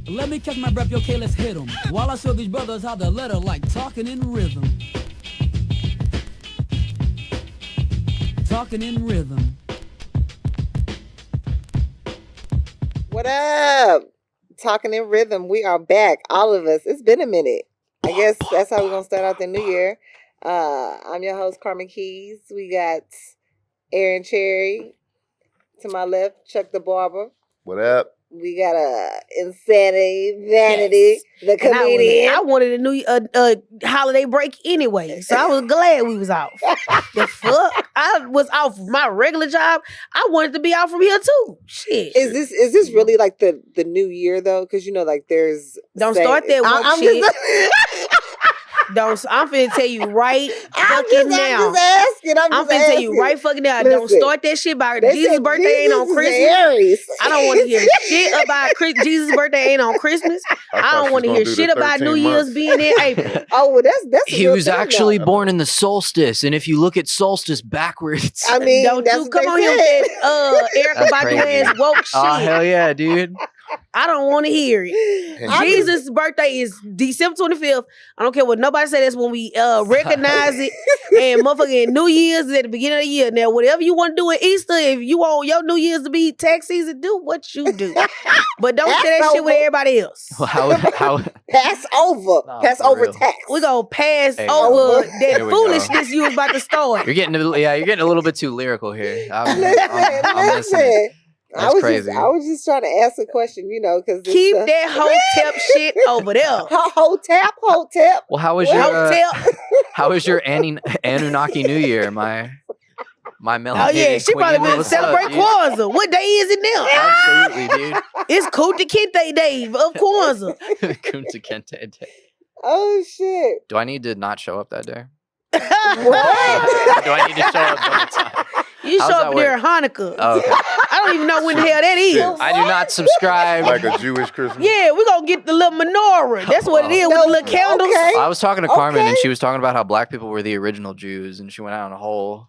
Let me catch my breath, okay, let's hit 'em. While I show these brothers how the letter like talking in rhythm. Talking in rhythm. What up? Talking in rhythm. We are back, all of us. It's been a minute. I guess that's how we're gonna start out the new year. I'm your host, Carmen Keys. We got Aaron Cherry to my left, Chuck the Barber. What up? We got Insanity Vanity, the comedian. I wanted a new holiday break anyway, so I was glad we was off. The fuck? I was off my regular job. I wanted to be out from here too. Shit. Is this really like the new year though? Because you know, like there's start that woke shit. I'm finna tell you right fucking now. I'm finna tell you right fucking now. Listen, don't start that shit about Jesus' birthday ain't on Christmas. Aries. I don't want to hear shit about Jesus' birthday ain't on Christmas. I don't want to hear shit about New Year's being in April. Oh, well, that's he was actually born in the solstice, and if you look at solstice backwards, I mean, don't you come on here with that Erica Badu ass woke shit. Oh hell yeah, dude! I don't want to hear it. Jesus' birthday is December 25th. I don't care what nobody say. That's when we recognize it. And motherfucking New Year's is at the beginning of the year. Now, whatever you want to do at Easter, if you want your New Year's to be tax season, do what you do. But don't share that shit with everybody else. Well, how pass over, No, pass for over real. tax. We gonna pass Hey, over that Here we foolishness you was about to start. you're getting a little bit too lyrical here. I'm Listen. listening. That's crazy. I was just trying to ask a question, you know, because Keep that hotep shit over there. Hotep. Well, how was your Anunnaki New Year, my melanated Oh yeah, she queen? probably been What's up, celebrating dude? Kwanzaa. What day is it now? Absolutely, dude. It's Kunta Kinte Day of Kwanzaa. Kunta Kinte Day. Oh shit! Do I need to not show up that day? What? Do I need to show up all the time? You How's show that up near work? Hanukkah. Oh, okay. I don't even know when the hell that is. I do not subscribe. Like a Jewish Christmas? Yeah, we're gonna get the little menorah. That's what it is with the little candles. Okay. I was talking to Carmen, and Okay. she was talking about how black people were the original Jews, and she went out on a whole.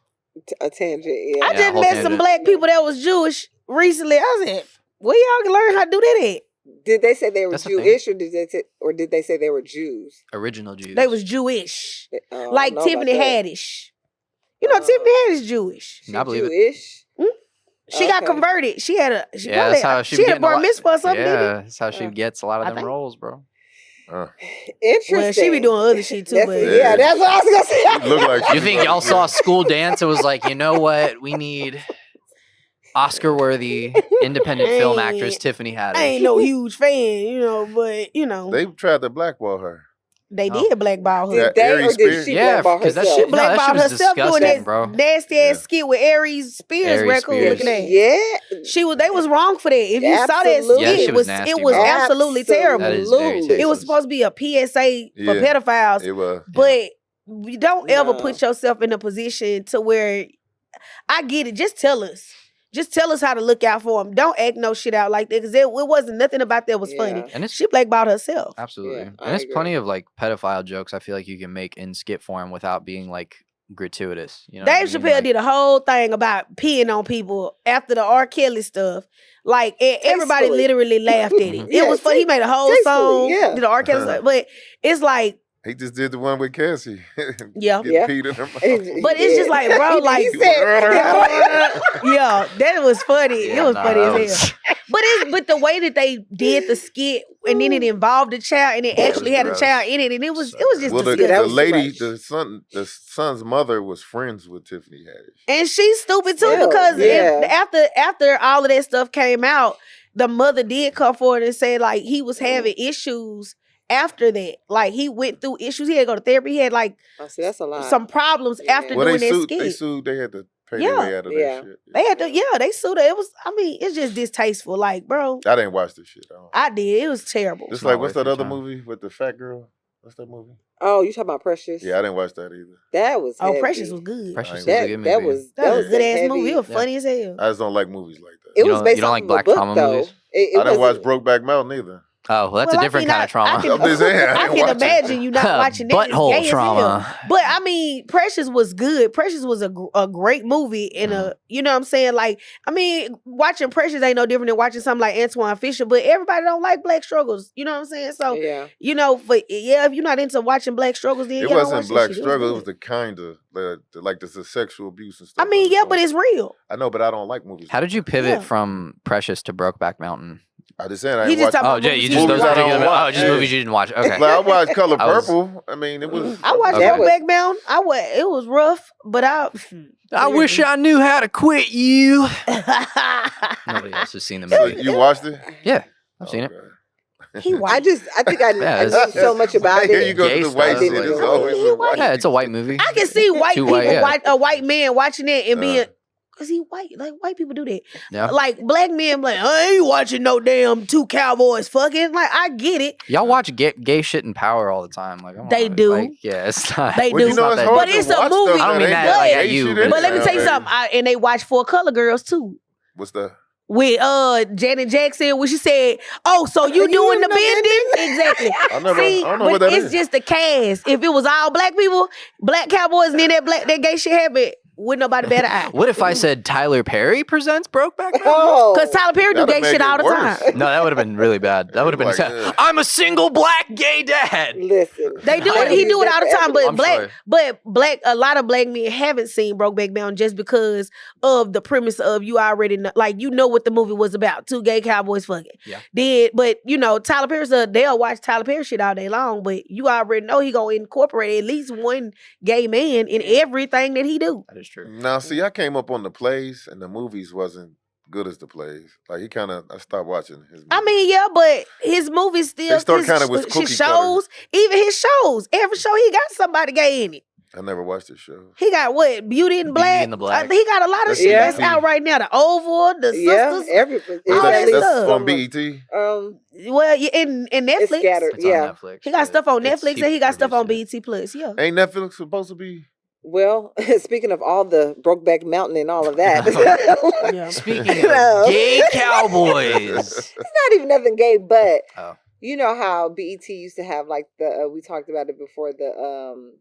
A tangent. Yeah. I Yeah, just whole met tangent. some black people that was Jewish recently. I said, where y'all can learn how to do that at? Did they say they were That's the thing. Jewish, or did they say they were Jews? Original Jews. They was Jewish. I don't Like know Tiffany about that. Haddish. You know, Tiffany Haddish Jewish. She I believe it. Jewish. She got Okay. converted. She had a Yeah, that's how she had a getting a bar lot- mitzvah or something. Yeah, didn't that's how she gets a lot I of them think. roles, bro. Interesting. Well, she be doing other shit too, That's but yeah, that's what I was gonna say. You look like You think y'all saw School Dance? It was like, you know what? We need Oscar-worthy independent film Hey, actress Tiffany Haddish. I ain't no huge fan, you know, but you know, They tried to blackball her. they did blackball her. Yeah. Did they or Aries did Spears? she Yeah, blackball because that herself? shit, no, that shit Blackballed was herself doing disgusting, that bro. nasty ass skit with Aries Spears Aries record. Spears. Looking at Yeah. they was wrong for that. If you saw that Absolutely. skit, Yeah, it shit was was nasty, it was bro. absolutely terrible. That is very Absolutely. It was tasteless. supposed to be a PSA for Yeah. pedophiles, It was. but you don't ever No. put yourself in a position to where I get it. Just tell us. Just tell us how to look out for them. Don't act no shit out like that because it wasn't nothing about that was Yeah. funny. And it's She blackballed herself. absolutely, Yeah, and I there's agree. plenty of like pedophile jokes I feel like you can make in skit form without being like gratuitous. You know, what I Dave mean? Chappelle Like, did a whole thing about peeing on people after the R. Kelly stuff. Like everybody Tastefully. literally laughed at it. Yeah, It was funny. He made a whole tastefully, song, yeah. did the R. Kelly stuff. But it's like, He just did the one with Cassie. Yeah. Getting Yeah. peed in her mouth. but it's just like, bro, like, he said, yeah, that was funny. Yeah, it was nah, funny that as hell. But the way that they did the skit and then it involved the child and it That actually was had a gross. child in it and it was just Well, disgusting. that the was too lady, much. the son's mother was friends with Tiffany Haddish. And she's stupid too Still, because yeah. after all of that stuff came out, the mother did come forward and say like he was having issues after that. Like he went through issues. He had to go to therapy. He had like Oh, see, that's a lot. some problems Yeah. after Well, doing they that sued. skit. They sued. They had to pay Yeah. their way out of Yeah. that shit. They had to, they sued her. It was, I mean, it's just distasteful. Like, bro, I didn't watch this shit. I did. It was terrible. Just not like what's worth that your other time. movie with the fat girl? What's that movie? Oh, you talking about Precious? Yeah, I didn't watch that either. That was Oh, heavy. Precious was good. Precious is That- a good movie. That was That was a good ass heavy- movie. It was Yeah. funny as hell. I just don't like movies like that. It You was don't- based you don't off like of black a book, trauma though. movies? It I didn't watch wasn't- Brokeback Mountain either. Oh, well, that's Well, a I different mean, kind of trauma. I'm just saying, I I ain't can watching. imagine you not watching that. It's Butthole gay as hell. trauma. But I mean, Precious was good. Precious was a great movie and you know what I'm saying? Like, I mean, watching Precious ain't no different than watching something like Antoine Fisher, but everybody don't like black struggles. You know what I'm saying? So, Yeah. you know, if you're not into watching black struggles, then It you don't watch wasn't that black shit. struggle. It was good. the kind of like the sexual abuse and I stuff. mean, just yeah, don't- but it's real. I know, but I don't like movies. How did you pivot Yeah. from Precious to Brokeback Mountain? I just saying I He ain't just watching. talking Oh, about Jay, movies you he just Movies those I don't particular. watch, Oh, just yeah. movies you didn't watch. Okay. Like, I watched Color I was- Purple. I mean, it was. I watched Okay. Brokeback Mountain. It was rough, but I wish I knew how to quit you. Nobody else has seen the So movie. you watched it? Yeah, I've seen it. Okay. He I white. think I Yeah, knew it's- so much about Here it. you go Gay to the white stuff, shit. like- It's I mean, always he with white. white. Yeah, it's a white movie. I can see white Too people, white, yeah. a white man watching it and being, Uh. cause he white. Like white people do that. Yeah. Like black men, like I ain't watching no damn two cowboys fucking. Like I get it. Y'all watch gay shit in Power all the time. Like, I'm They not- do. Like, yeah, it's not. They Well, do. you know, not it's that hard But to it's a watch movie. stuff I don't that mean ain't that got like gay at you, shit but- in But it let me tell you nowadays. something. And they watch For Color Girls too. What's the? With Janet Jackson when she said, "Oh, so you doing the bending?" Exactly. I never. See, I don't know but what that it's is. just the cast. If it was all black people, black cowboys, and then that gay shit happened, wouldn't nobody better eye. What if I said Tyler Perry presents Brokeback Mountain? Oh, Because Tyler Perry do That'd gay make shit it all the worse. time. No, that would have been really bad. That would have been Like, sad. ugh. I'm a single black gay dad. listen. They do I it. He use do it that all the for time. everything. But a lot of black men haven't seen Brokeback Mountain just because of the premise of you already know, like you know what the movie was about. Two gay cowboys fucking. Yeah. But you know Tyler Perry's they'll watch Tyler Perry shit all day long. But you already know he gonna incorporate at least one gay man in everything that he do. That is true. Now, see, I came up on the plays, and the movies wasn't good as the plays. Like I stopped watching his. I movies. mean, yeah, but his movies still They start kinda with cookie his cutter. shows, even his shows. Every show he got somebody gay in it. I never watched the show. He got what? Beauty in Black. in the Black. He got a lot of That's shit Yeah. that's out right now. The Oval, the Yeah, Sisters. everything. All that That's stuff. on BET. Well, yeah, in It's Netflix. scattered. It's Yeah. on Netflix. He got but stuff on it's- Netflix and he got stuff on produced BET Plus. Yeah. Ain't Netflix supposed to be? Well, speaking of all the Brokeback Mountain and all of that, Yeah. it. Speaking You know. of gay cowboys. it's not even nothing gay, but Oh. you know how BET used to have like the we talked about it before, the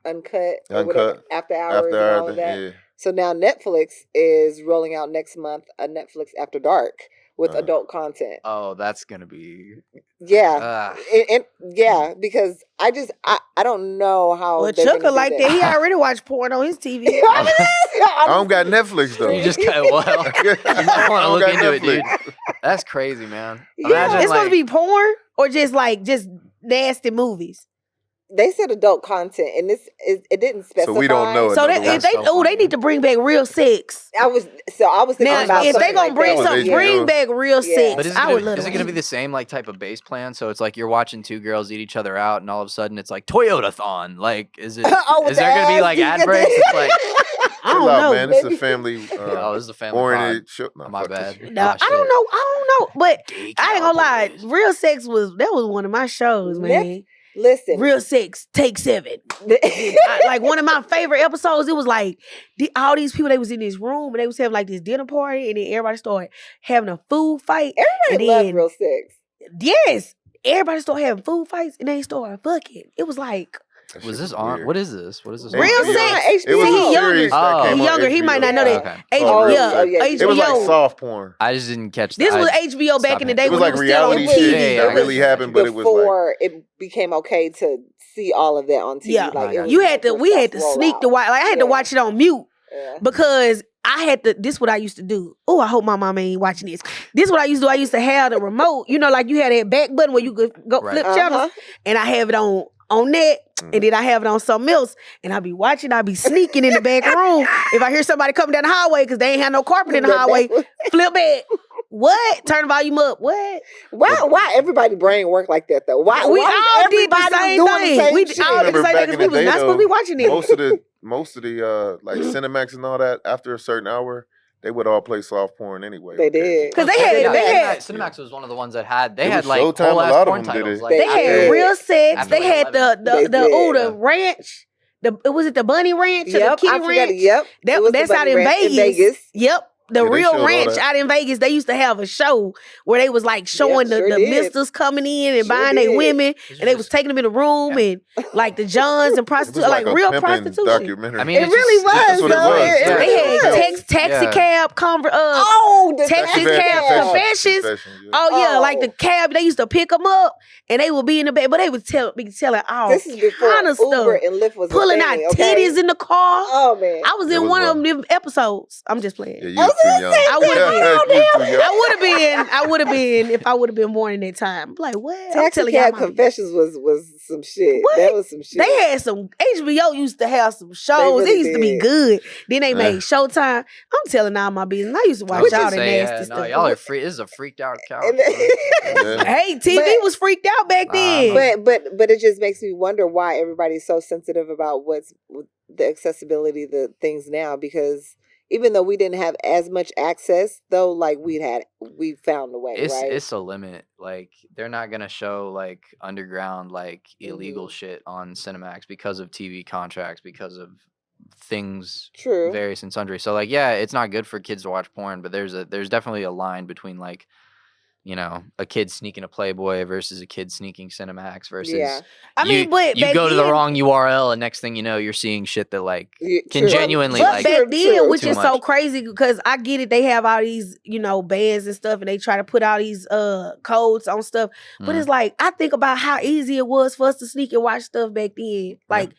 uncut or whatever, Uncut. after hours and all of that. Yeah. So now Netflix is rolling out next month a Netflix After Dark with Uh-huh. adult content. Oh, that's gonna be. Yeah. And yeah, because I don't know how Well, they're Chuck gonna do like that. He already watched porn on his TV. I don't got Netflix though. You just got well. You might want to look into it, dude. That's crazy, man. Yeah. Imagine It's supposed to like, be porn or just nasty movies. They said adult content, and it didn't specify. So we don't know it. So in other if words. they so they funny. need to bring back real sex. I was thinking Now, about if they something gonna like bring that. something, Yeah. bring back real Yeah. sex. But I would love is it to. going to be the same like type of base plan? So it's like you're watching two girls eat each other out, and all of a sudden it's like Toyota-thon. Like, is it? Oh, with Is there going to be the like ass, ad you breaks? get It's like, I don't Chill out, know. man. It's a Maybe. family oh, this is a family oriented pod. show. No, My fuck this bad. shit. No, Oh, I don't know. I don't know. But Gay I ain't gonna lie. cowboys. Real sex was one of my shows, man. Listen, Real sex, take 7. Like one of my favorite episodes. It was like all these people. They was in this room and they was having like this dinner party, and then everybody started having a food fight. everybody and love then- real sex. Yes, everybody started having food fights, and they started fucking. It was like That Was shit this on? weird. What is this? What is this? It Real was- sex. It was See, a he series younger. that came He on younger. He might HBO. not know that. Okay. Oh, HBO. yeah. HBO. It was like soft porn. I just didn't catch This that. was HBO back Stop in the it. day It was when like it was still on reality TV. shit Yeah, that I really got happened, but it was like Before it became okay to see all of that on TV. Yeah. Like, You it was You had to. before We had stuff to roll sneak out. to watch. Like I had to Yeah. watch it on mute. Yeah. Because I had to, this what I used to do. Oh, I hope my mama ain't watching this. This what I used to do. I used to have the remote, you know, like you had that back button where you could go Right. flip channels, and I have it on that, and then I have it on something else, and I be watching, I be sneaking in the back room. If I hear somebody coming down the highway, because they ain't have no carpet in the highway, flip back. What? Turn the volume up. What? Why everybody brain work like that though? Why we why was all did the everybody same doing thing. the same We shit? all did the Remember same back thing in because we the was day, not supposed to be though, watching it. most of the like Cinemax and all that, after a certain hour, they would all play soft porn anyway. They on cable. did. 'Cause they Yeah, had- Cinemax was one of the ones that had. They It had was like Showtime, whole a ass lot of porn them did titles. it. Like They They did. had after- real sex. after They like had 11. They did. ranch. Was it the bunny ranch or Yep, the kitty I forgot ranch? it. Yep, That, it was the that's out Bunny in Ranch Vegas. Yep. The Yeah, they Real showed all Ranch that. out in Vegas, they used to have a show where they was like showing sure the did. misters coming in and Sure buying their did. women, These are and they was just- taking them in the room and like the Johns and It was prostitutes, like a real pimping prostitution. documentary. I mean, It it's really just- was. That's what it though. was. It Yeah. They really had was. taxi Yeah. cab the taxi We've had cab confessions. confessions, yeah. Oh yeah, like Oh. the cab, they used to pick them up and they would be in the bed, but they would be telling all This is before kind of Uber stuff, and Lyft was pulling a out thing, okay? titties in the car. Oh man. I was It in was one wild. of them episodes. I'm just playing. Yeah, you was too young. I would've been. You was too young. I would have been if I would have been born in that time. I'm like, what? I'm Taxi telling y'all, Cab my- Confessions was some shit. What? That was some shit. they had some HBO used to have some shows. really It used to be did. good. Then they made Yeah. Showtime. I'm telling all my business. I used to I watch was all gonna the say, nasty yeah, stuff. no, y'all are free. This is a freaked out couch. And- Yeah. Hey, TV But- was freaked out back then. but it just makes me wonder why everybody's so sensitive about what's with the accessibility of the things now, because even though we didn't have as much access, though, like we found a way, right? It's a limit. Like they're not gonna show like underground like illegal Mhm. shit on Cinemax because of TV contracts, because of things True. various and sundry. So like yeah, it's not good for kids to watch porn, but there's definitely a line between like, you know, a kid sneaking a Playboy versus a kid sneaking Cinemax versus Yeah. I mean, but you back go to the then- wrong URL and next thing you know you're seeing shit that like Yeah, can true. genuinely But like back then, True. which Too is so much. crazy because I get it, they have all these, bands and stuff, and they try to put all these codes on stuff. But Mhm. it's like I think about how easy it was for us to sneak and watch stuff back then. Like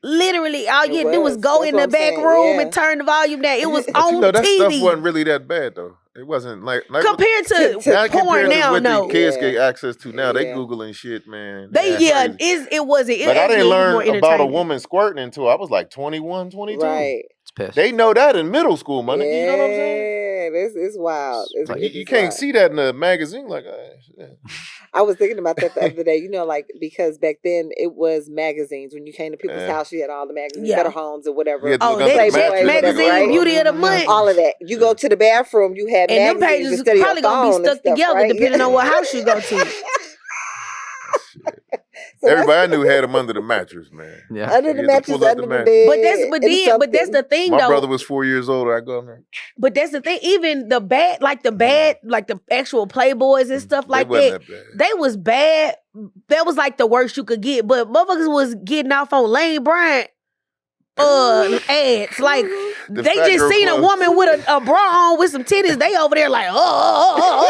literally, all you had to do was was. go That's in what the I'm back saying, room yeah. and turn the volume down. It was But on you know, that TV. stuff wasn't really that bad though. It wasn't like compared to not porn compared to now. what No, the kids Yeah. get access to now. They Yeah. googling shit, man. they That's crazy. it wasn't. It Like I actually didn't was more learn about a entertaining. woman squirting until I was like 21, 22. Right. it's pissed. They know that in middle school, my nigga. You know what I'm saying? Yeah, this is wild. It's, Like, it's you can't wild. see that in a magazine. Like, shit. I was thinking about that the other day. Like because back then it was magazines. When you came to people's Yeah. house, you had all the magazines, Yeah. Better Homes or whatever. You had to Oh, look under they the Playboy, mattress, whatever, magazine, right? Beauty of the Month. All of that. You go to the bathroom, you had And them magazines pages instead of your probably gonna be phone and stuck stuff, together right? depending on what house you go to. So Everybody I knew had them under the mattress, man. Yeah. under You the had to mattress, pull out the under the mattress. bed. But that's it's the thing My though. brother was 4 years older. I go in there. But that's the thing. Even the bad, like the actual Playboys and stuff like They wasn't that, that bad. they was bad. That was like the worst you could get. But motherfuckers was getting off on Lane Bryant ads. Like The they fat just girl seen a club. woman with a bra on with some titties. They over there like,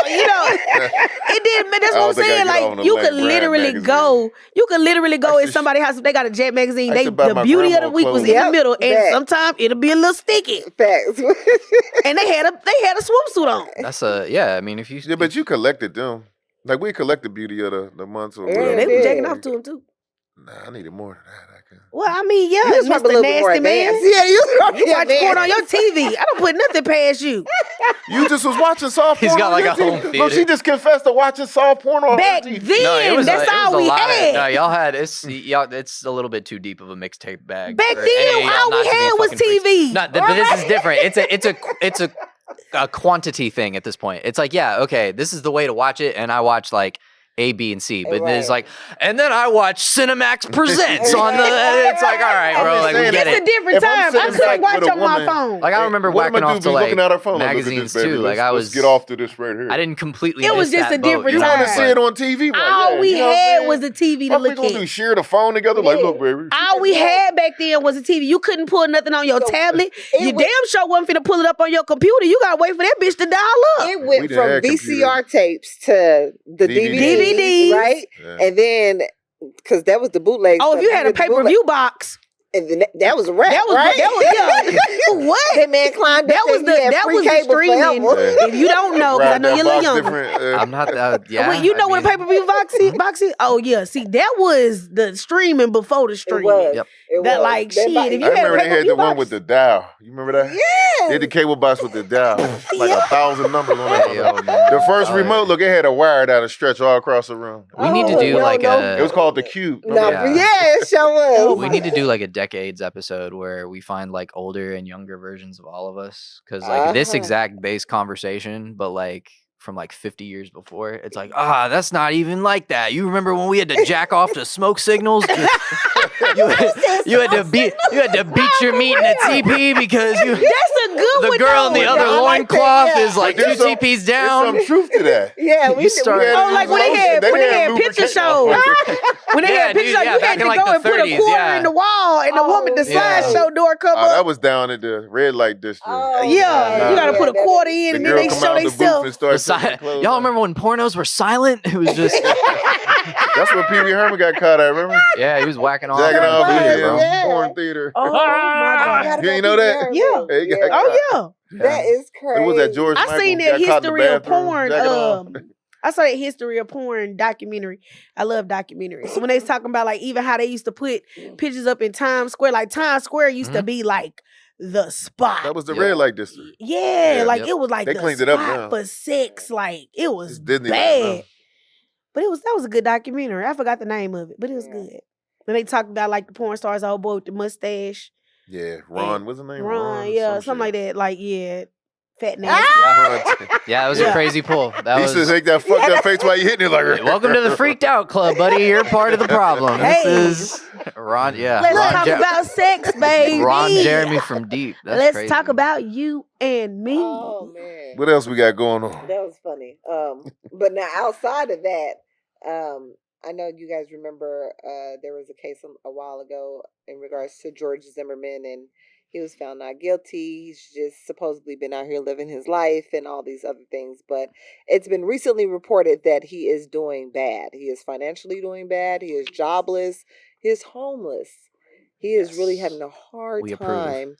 It did, man. That's I what I'm don't think I saying. get Like on a you Lane could Bryant literally magazine. go. You could literally go I in used to somebody's house if they got a Jet magazine. I used to buy The my beauty of the grandma week was in clothes. the middle, and Yep, sometimes it'll be a little sticky. Facts. And they had a swimsuit on. That's I mean if you Yeah, but you collected them. Like we collected Beauty of the Month or Yeah, whatever. They Yeah. was jacking off to him too. Nah, I needed more than that. I can. Well, I mean, yeah, You was probably a Mr. little bit more Nasty Man. advanced. Yeah, you was probably You watch advanced. porn on your TV. I don't put nothing past you. You just was watching soft porn. He's got on like your a home TV. Look, theater. she just confessed to watching soft porn on Back her TV. then, that's all we a lot had. no, y'all had it's a little bit too deep of a mixtape bag. Back for then, any of y'all all not we to be had was fucking freaks. TV. No, but this is different. It's a quantity thing at this point. It's like, yeah, okay, this is the way to watch it, and I watch like A, B, and C. But then it's Right. like, and then I watch Cinemax Presents on the. It's like, all right, bro, I'm like just we saying, get It's a it. different If I'm time. I sitting couldn't back watch with a on my woman- phone. Like I remember What whacking I'ma off do to be like looking at her phone. Look at magazines this, baby. too. Like Let's get off to this right here. I didn't completely. It was miss just that a boat, different You know, want to time. see it on TV? Like, All yeah, we you know what I'm had saying? was a TV to What we look gonna do? at. Share the phone together? Like, look, baby. All we had back then was a TV. You couldn't pull nothing on your So, tablet. You was- damn sure wasn't finna pull it up on your computer. You gotta wait for that bitch to dial up. It We went done from had VCR computers. tapes to the DVDs. DVDs, right? Yeah. And then, because that was the bootleg. Oh, if stuff, you had a get the bootleg- pay-per-view box, and then that was a wrap, that was right? yeah. What? That man climbed That up was and he had that free was the cable streaming. forever. If you don't know, because I Ride know that you're a little box younger. different, I'm not. Yeah. Well, you know I what a mean, pay-per-view box is? Oh yeah. See, that was the streaming before the It streaming. was. Yep. It That was. like That shit. box- If I you had a remember they had pay-per-view the one box, with the dial. You remember that? They had the cable box with the dial. Like 1,000 numbers on that. Yo, motherfucker. man. The first Oh, remote, look, it had a wire that would stretch all across the room. We need to Oh, do no, like no. It was called the Cube. No, Remember Yeah. yeah, it sure was. We need to do like a decades episode where we find like older and younger versions of all of us, because like this Uh-huh. exact base conversation, but like from like 50 years before. It's like, that's not even like that. You remember when we had to jack off to smoke signals? You had to beat your meat in a teepee because That's a good the one. girl in the though. other I like that, loincloth yeah. is like But there's 2 some- teepees There's down. some truth to that. Yeah, we You start- we had Oh, like when they had picture shows. When they Yeah, had picture dude, shows, yeah, you back had in, to like, go the and put a 30s, quarter yeah. in the wall, and the woman, the yeah. sideshow door come Oh, that up. was down at the red light district. Oh, Yeah, you got to put a quarter in, The and then girl they come show out the booth and themselves. start taking clothes Y'all off. remember when pornos were silent? It was just That's what Pee Wee Herman got caught at, remember? yeah, he was whacking off. Jacking in the off in theater, the bro. Yeah. porn theater. Oh my God! You ain't know that? Yeah. Hey, he got Yeah. caught. Oh yeah. That is crazy. It was that George I Michael seen got that caught in the history of bathroom porn. jacking off. I saw that history of porn documentary. I love documentaries. So when they was talking about like even how they used to put pictures up in Times Square, like Times Square used to be like the spot. That was the Yeah. red light district. Yeah, Yeah. like Yep. it was like They the cleaned spot it up now. for sex. Like it was It's Disneyland bad. now. But that was a good documentary. I forgot the name of it, but it was Yeah. good. When they talked about like the porn stars, the old boy with the mustache. Yeah, Ron, what's his name? Ron, yeah, something like that. Like, yeah, fat nasty. Yeah, it was Yeah. a crazy pull. That He was used to take that fucked up face while you hitting it like. welcome to the freaked out club, buddy. You're part of the problem. Hey. This is Ron. Yeah, Let's Ron, talk about sex, baby. Ron Jeremy from Deep. That's Let's crazy. talk about you and me. Oh man, What else we got going on? that was funny. But now outside of that, I know you guys remember there was a case a while ago in regards to George Zimmerman, and he was found not guilty. He's just supposedly been out here living his life and all these other things. But it's been recently reported that he is doing bad. He is financially doing bad. He is jobless. He is homeless. He is really having a hard We approve. time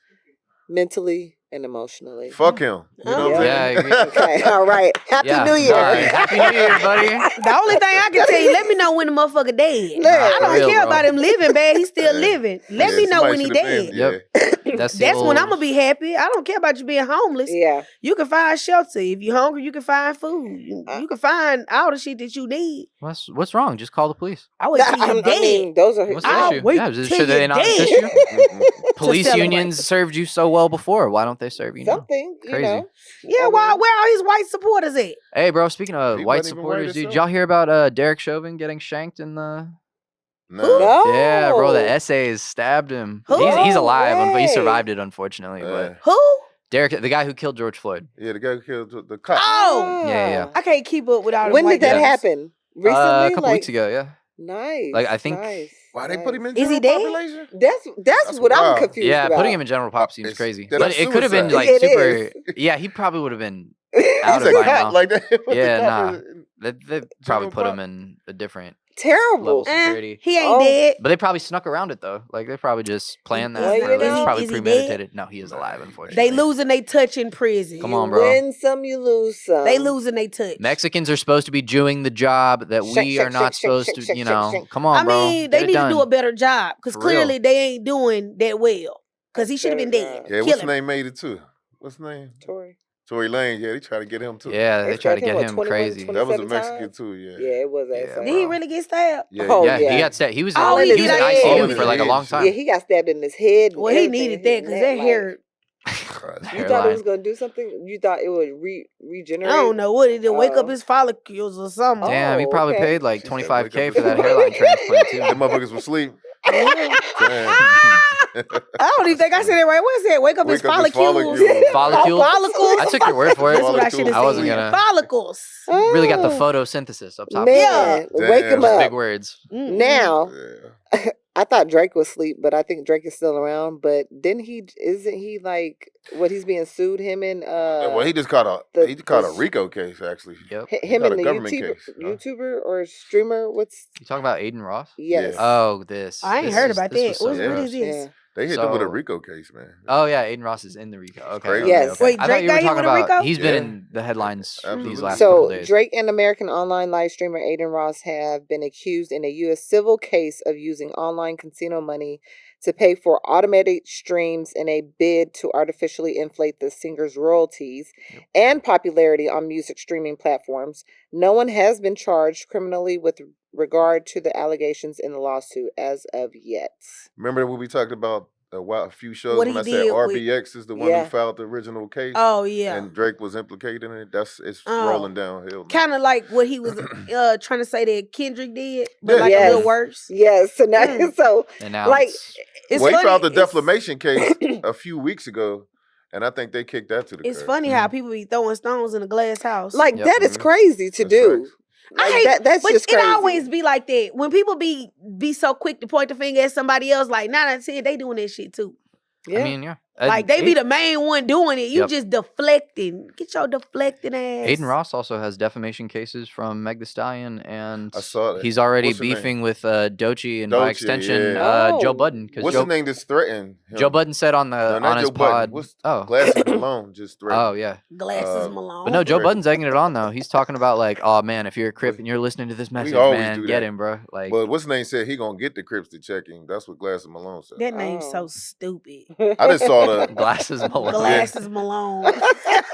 mentally and emotionally. Fuck him. You know what I'm Yeah, I saying? agree. Okay, all right. Happy Yeah, New Year. all right. Happy New Year, buddy. The only thing I can tell you, let me know when the motherfucker dead. Look, I don't for real, care bro. about him living bad. He's still Yeah. living. Let Yeah, me know somebody when he should have been, dead. Yep. That's That's when old- I'm gonna be happy. I don't care about you being homeless. Yeah. You can find shelter. If you're hungry, you can find food. You can find all the shit that you need. What's wrong? Just call the police. I wait till you're I dead. mean, those are What's the I'll issue? wait Yeah, till should they you're not dead. assist you? Police celebrate. unions served you so well before. Why don't they serve you now? something, you Crazy. know. Yeah, I where mean- all his white supporters at? Hey, bro. Speaking of He white wasn't even white supporters, dude, himself. did y'all hear about Derek Chauvin getting shanked in the? No. No. Yeah, bro. The essays stabbed him. Who? He's No alive. He way. survived it, unfortunately. But Who? Derek, the guy who killed George Floyd. Yeah, the guy who killed the cop. Oh, Yeah. I can't keep up with all the When white did that guys. happen? Recently? A couple weeks ago. Yeah. Nice. Like, I think- Nice, Why they put him in Is he general dead? population? That's That's what I'm wild. confused Yeah, about. putting him in general pop seems It's- crazy. that's But it could have been suicide. like It super. is. Yeah, he probably would have been He's out a of by cop now. like that. What the Yeah, cop nah. is- They probably General put him pop? in a different Terrible. level of security. He ain't Oh. dead. But they probably snuck around it though. Like they probably just planned that. Well, you for, like, know- it's probably Is he dead? premeditated. No, he is alive, unfortunately. They losing they touch in prison. Come You on, bro. win some, you lose some. They losing they touch. Mexicans are supposed to be doing the job that Shake, we shake, are not shake, supposed shake, to. shake, You shake, know, shake. come on, I bro. mean, Get they it need done. to do a better job because For real. clearly they ain't doing that well. Because he should have been Better dead. job. Yeah, Kill what's his him. name made it too? What's his name? Tory. Tory Lane. Yeah, they try to get him too. Yeah, they They try to stabbed him, get what, him 21, crazy. 20? That was a 27 Mexican times? too. Yeah. Yeah, it was. Yeah, that Did he bro. really get stabbed? Yeah. Oh, Yeah, yeah. he got stabbed. He was Oh, in, he he was in did. ICU Oh, for like a yeah. long time. Yeah, he got stabbed in his head. and Well, he everything, needed that his because neck, that like- hair. You thought it was gonna do something? You thought it would regenerate? I don't know what it did. Wake up Oh. his follicles or something. Damn, he Oh, probably okay. paid like She said, 25K "Wake for up that and- hairline transplant too. Them motherfuckers was asleep. Yeah. I don't even think I said it right. What is that? Wake up his Wake up his follicles. follicles. Follicles? Follicles. I took your word for it. That's what I should have I wasn't said. gonna Follicles. really got the Oh, photosynthesis up top. Man, Damn. wake him Those Those up. big words. Now, Yeah. I thought Drake was asleep, but I think Drake is still around. But isn't he like what he's being sued him in? Well, he just caught a the- RICO case actually. Yep. him caught and a the government YouTuber, case, huh? YouTuber or streamer. What's You talking about Adin Ross? yes? Yeah. Oh, this. I ain't This heard is- about this that. was so What Yeah. is this? Yeah. They hit him with a So- RICO case, man. Oh yeah, Aiden Ross is in the RICO. Okay. Crazy. okay, Yes. okay. Wait, I thought Drake you got were hit talking with a about. RICO? He's been Yeah. in the headlines Absolutely. these last couple So days. Drake and American online live streamer Adin Ross have been accused in a U.S. civil case of using online casino money to pay for automated streams in a bid to artificially inflate the singer's royalties and popularity on music streaming platforms. No one has been charged criminally with regard to the allegations in the lawsuit as of yet. Remember when we talked about a few shows What when he I said did with- RBX is the one Yeah. who filed the original case. Oh yeah. And Drake was implicated in it. It's Oh. rolling downhill. Now. Kind of like what he was trying to say that Kendrick did, but Yeah. like a Yes. little worse. Yes. So now, so And now like, it's it's Well, he funny. filed the it's- defamation case a few weeks ago, and I think they kicked that to the It's curb. funny how people be throwing stones in a glass house. Like Yep. that is Mhm. crazy to That's do. facts. Like, I hate that's but just it crazy. always be like that. When people be so quick to point the finger at somebody else, like 9 out of 10, they doing that shit too. Yeah. I mean, yeah. Like they be the main one doing it. You Yep. just deflecting. Get your deflecting ass. Adin Ross also has defamation cases from Meg Thee Stallion, and I saw that. he's already What's her name? beefing with Doechii and by Doechii, extension yeah. Joe Oh. Budden. Because What's Joe, his name that's threatened? him? Joe Budden said on No, on not his Joe Budden. pod. What's Oh, Glasses Malone just threatened. oh yeah. Glasses Uh, Malone. But no, Joe Correct. Budden's egging it on though. He's talking about like, oh man, if you're a Crip and you're listening to this message, always man, do get that. him, bro. Like, But what's his name said he gonna get the Crips to check him. That's what Glasses Malone said. That name's Oh. so stupid. I just saw the. Glasses Malone. Glasses Malone. Yeah,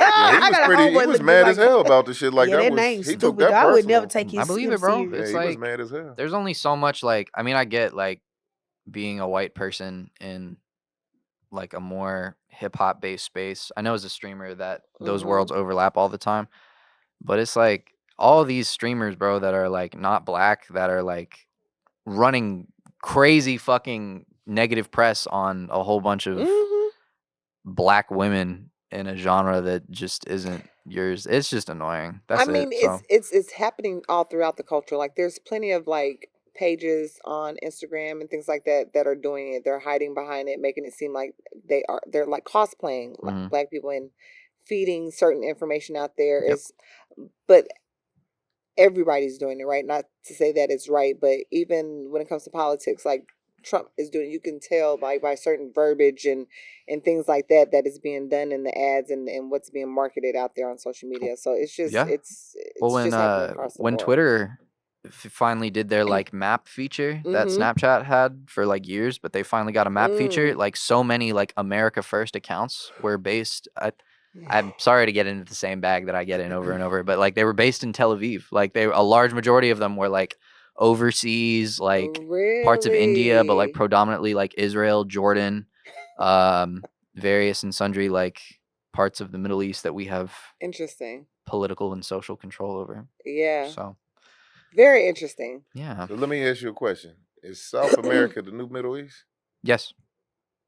I got a he homeboy was look mad like as hell about the shit. Like yeah, that that was. name's He took stupid. that I would personal. never take his I believe him it, bro. serious. Yeah, It's he was like- mad as hell. There's only so much like, I mean, I get like being a white person in like a more hip hop based space. I know as a streamer that those Mhm. worlds overlap all the time, but it's like all these streamers, bro, that are like not black, that are like running crazy fucking negative press on a whole bunch of Mhm. black women in a genre that just isn't yours. It's just annoying. That's I mean, it. So. it's happening all throughout the culture. Like, there's plenty of like pages on Instagram and things like that that are doing it. They're hiding behind it, making it seem like they're like cosplaying like Mhm. black people and feeding certain information out there. Yep. But everybody's doing it, right? Not to say that it's right, but even when it comes to politics, like Trump is doing, you can tell by certain verbiage and things like that is being done in the ads and what's being marketed out there on social media. So it's just Yeah. it's Well, just happening across the when board. Twitter finally did their like map feature that Mhm. Snapchat had for like years, but they finally got a map feature. Mm. Like so many like America First accounts were based. I'm sorry to get into the same bag that I get in over and over, but like they were based in Tel Aviv. Like a large majority of them were like overseas, like parts of India, but like Really? predominantly like Israel, Jordan, various and sundry like parts of the Middle East that we have Interesting. political and social control over. Yeah. So Very interesting. yeah. So let me ask you a question: is South America the new Middle East? Yes.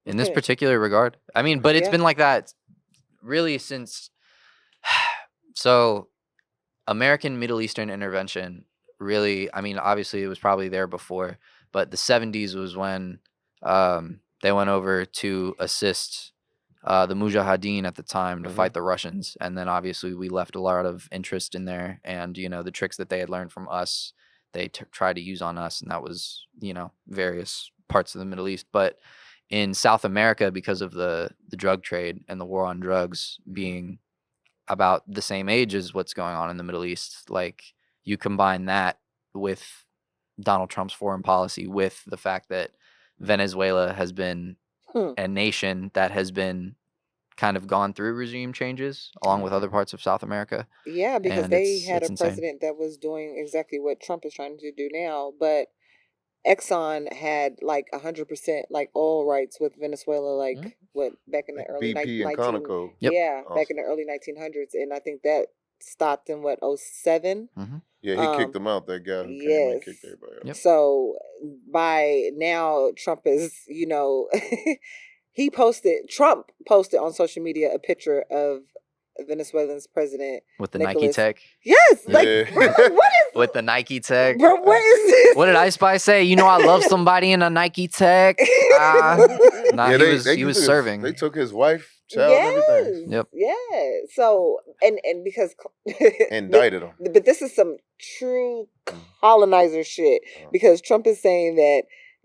In this Okay. particular regard. I mean, but it's Yeah. been like that really since so American Middle Eastern intervention really, I mean, obviously it was probably there before, but the 70s was when they went over to assist the Mujahideen at the time to Mhm. fight the Russians. And then obviously we left a lot of interest in there. And, you know, the tricks that they had learned from us, they tried to use on us. And that was, you know, various parts of the Middle East. But in South America, because of the drug trade and the war on drugs being about the same age as what's going on in the Middle East, like you combine that with Donald Trump's foreign policy, with the fact that Venezuela has been a nation that has been kind of gone through regime changes along with other parts of South America. Yeah, because And they it's- had it's a insane. president that was doing exactly what Trump is trying to do now, but Exxon had like 100% like oil rights with Venezuela, like Mhm. what back in the early BP and 19 Conoco. Yep. yeah, back Awesome. in the early 1900s, and I think that stopped in what 07. Yeah, he kicked them out. That guy who came in and Yes. kicked everybody out. Yep. So by now, Trump is, you know, Trump posted on social media a picture of Venezuelan's president. With the Nike Nicholas- tech. Yes, like Yeah. bro, what is With the Nike tech. bro? What is this? What did Ice Spice say? You know I love somebody in a Nike tech. Nah, Yeah, he was took serving. They took his wife, child, and everything. Yep. Yeah. So and because Indicted him. but this is some true colonizer shit because Trump is saying that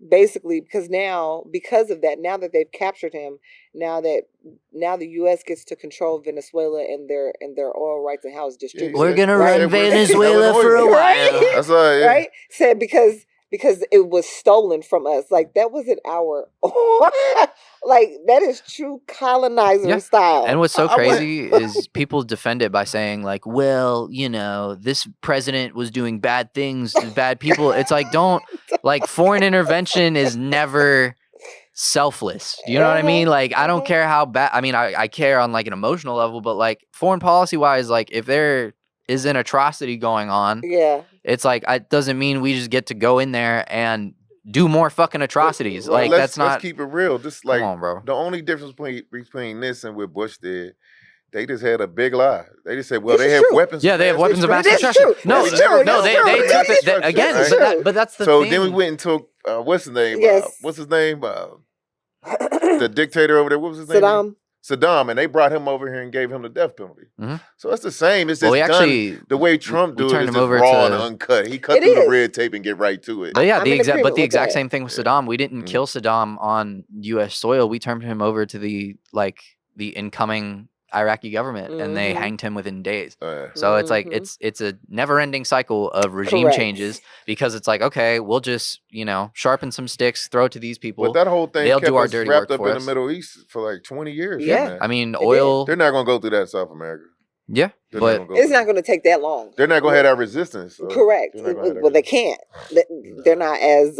basically because of that, now that they've captured him, now the U.S. gets to control Venezuela and their oil rights and how it's distributed. We're gonna right? run We're- Venezuela for a Illinois. while. That's right. Yeah. Right? Said because it was stolen from us. Like that wasn't our like that is true colonizer Yeah. style. And what's so I went- crazy is people defend it by saying like, well, you know, this president was doing bad things to bad people. It's like, don't like foreign intervention is never selfless. Do you know what I mean? Like, I don't care how bad. I mean, I care on like an emotional level, but like foreign policy wise, like if there is an atrocity going on, it's like it doesn't mean we just get to go in there and do more fucking atrocities. Like that's not. Let's keep it real. Just like Come on, bro. The only difference between this and what Bush did, they just had a big lie. They just said, well, they have weapons. Yeah, they have weapons of mass destruction. No, they took it again. But that's the thing. So then we went and took what's his name? What's his name? The dictator over there. What was his name? Saddam, and they brought him over here and gave him the death penalty. So it's the same. It's just done the way Trump do it. It's just raw and uncut. He cut through the red tape and get right to it. But yeah, the exact same thing with Saddam. We didn't kill Saddam on U.S. soil. We turned him over to the incoming Iraqi government, and they hanged him within days. So it's like it's a never-ending cycle of regime changes, because it's like, okay, we'll just sharpen some sticks, throw it to these people. But that whole thing they'll kept do our us dirty wrapped work up for in us. the Middle East for like 20 years. I mean, oil. They're not gonna go through that in South America. Yeah, but it's not going to take that long. They're not gonna have that resistance. So Correct. Well, they can't. They're not as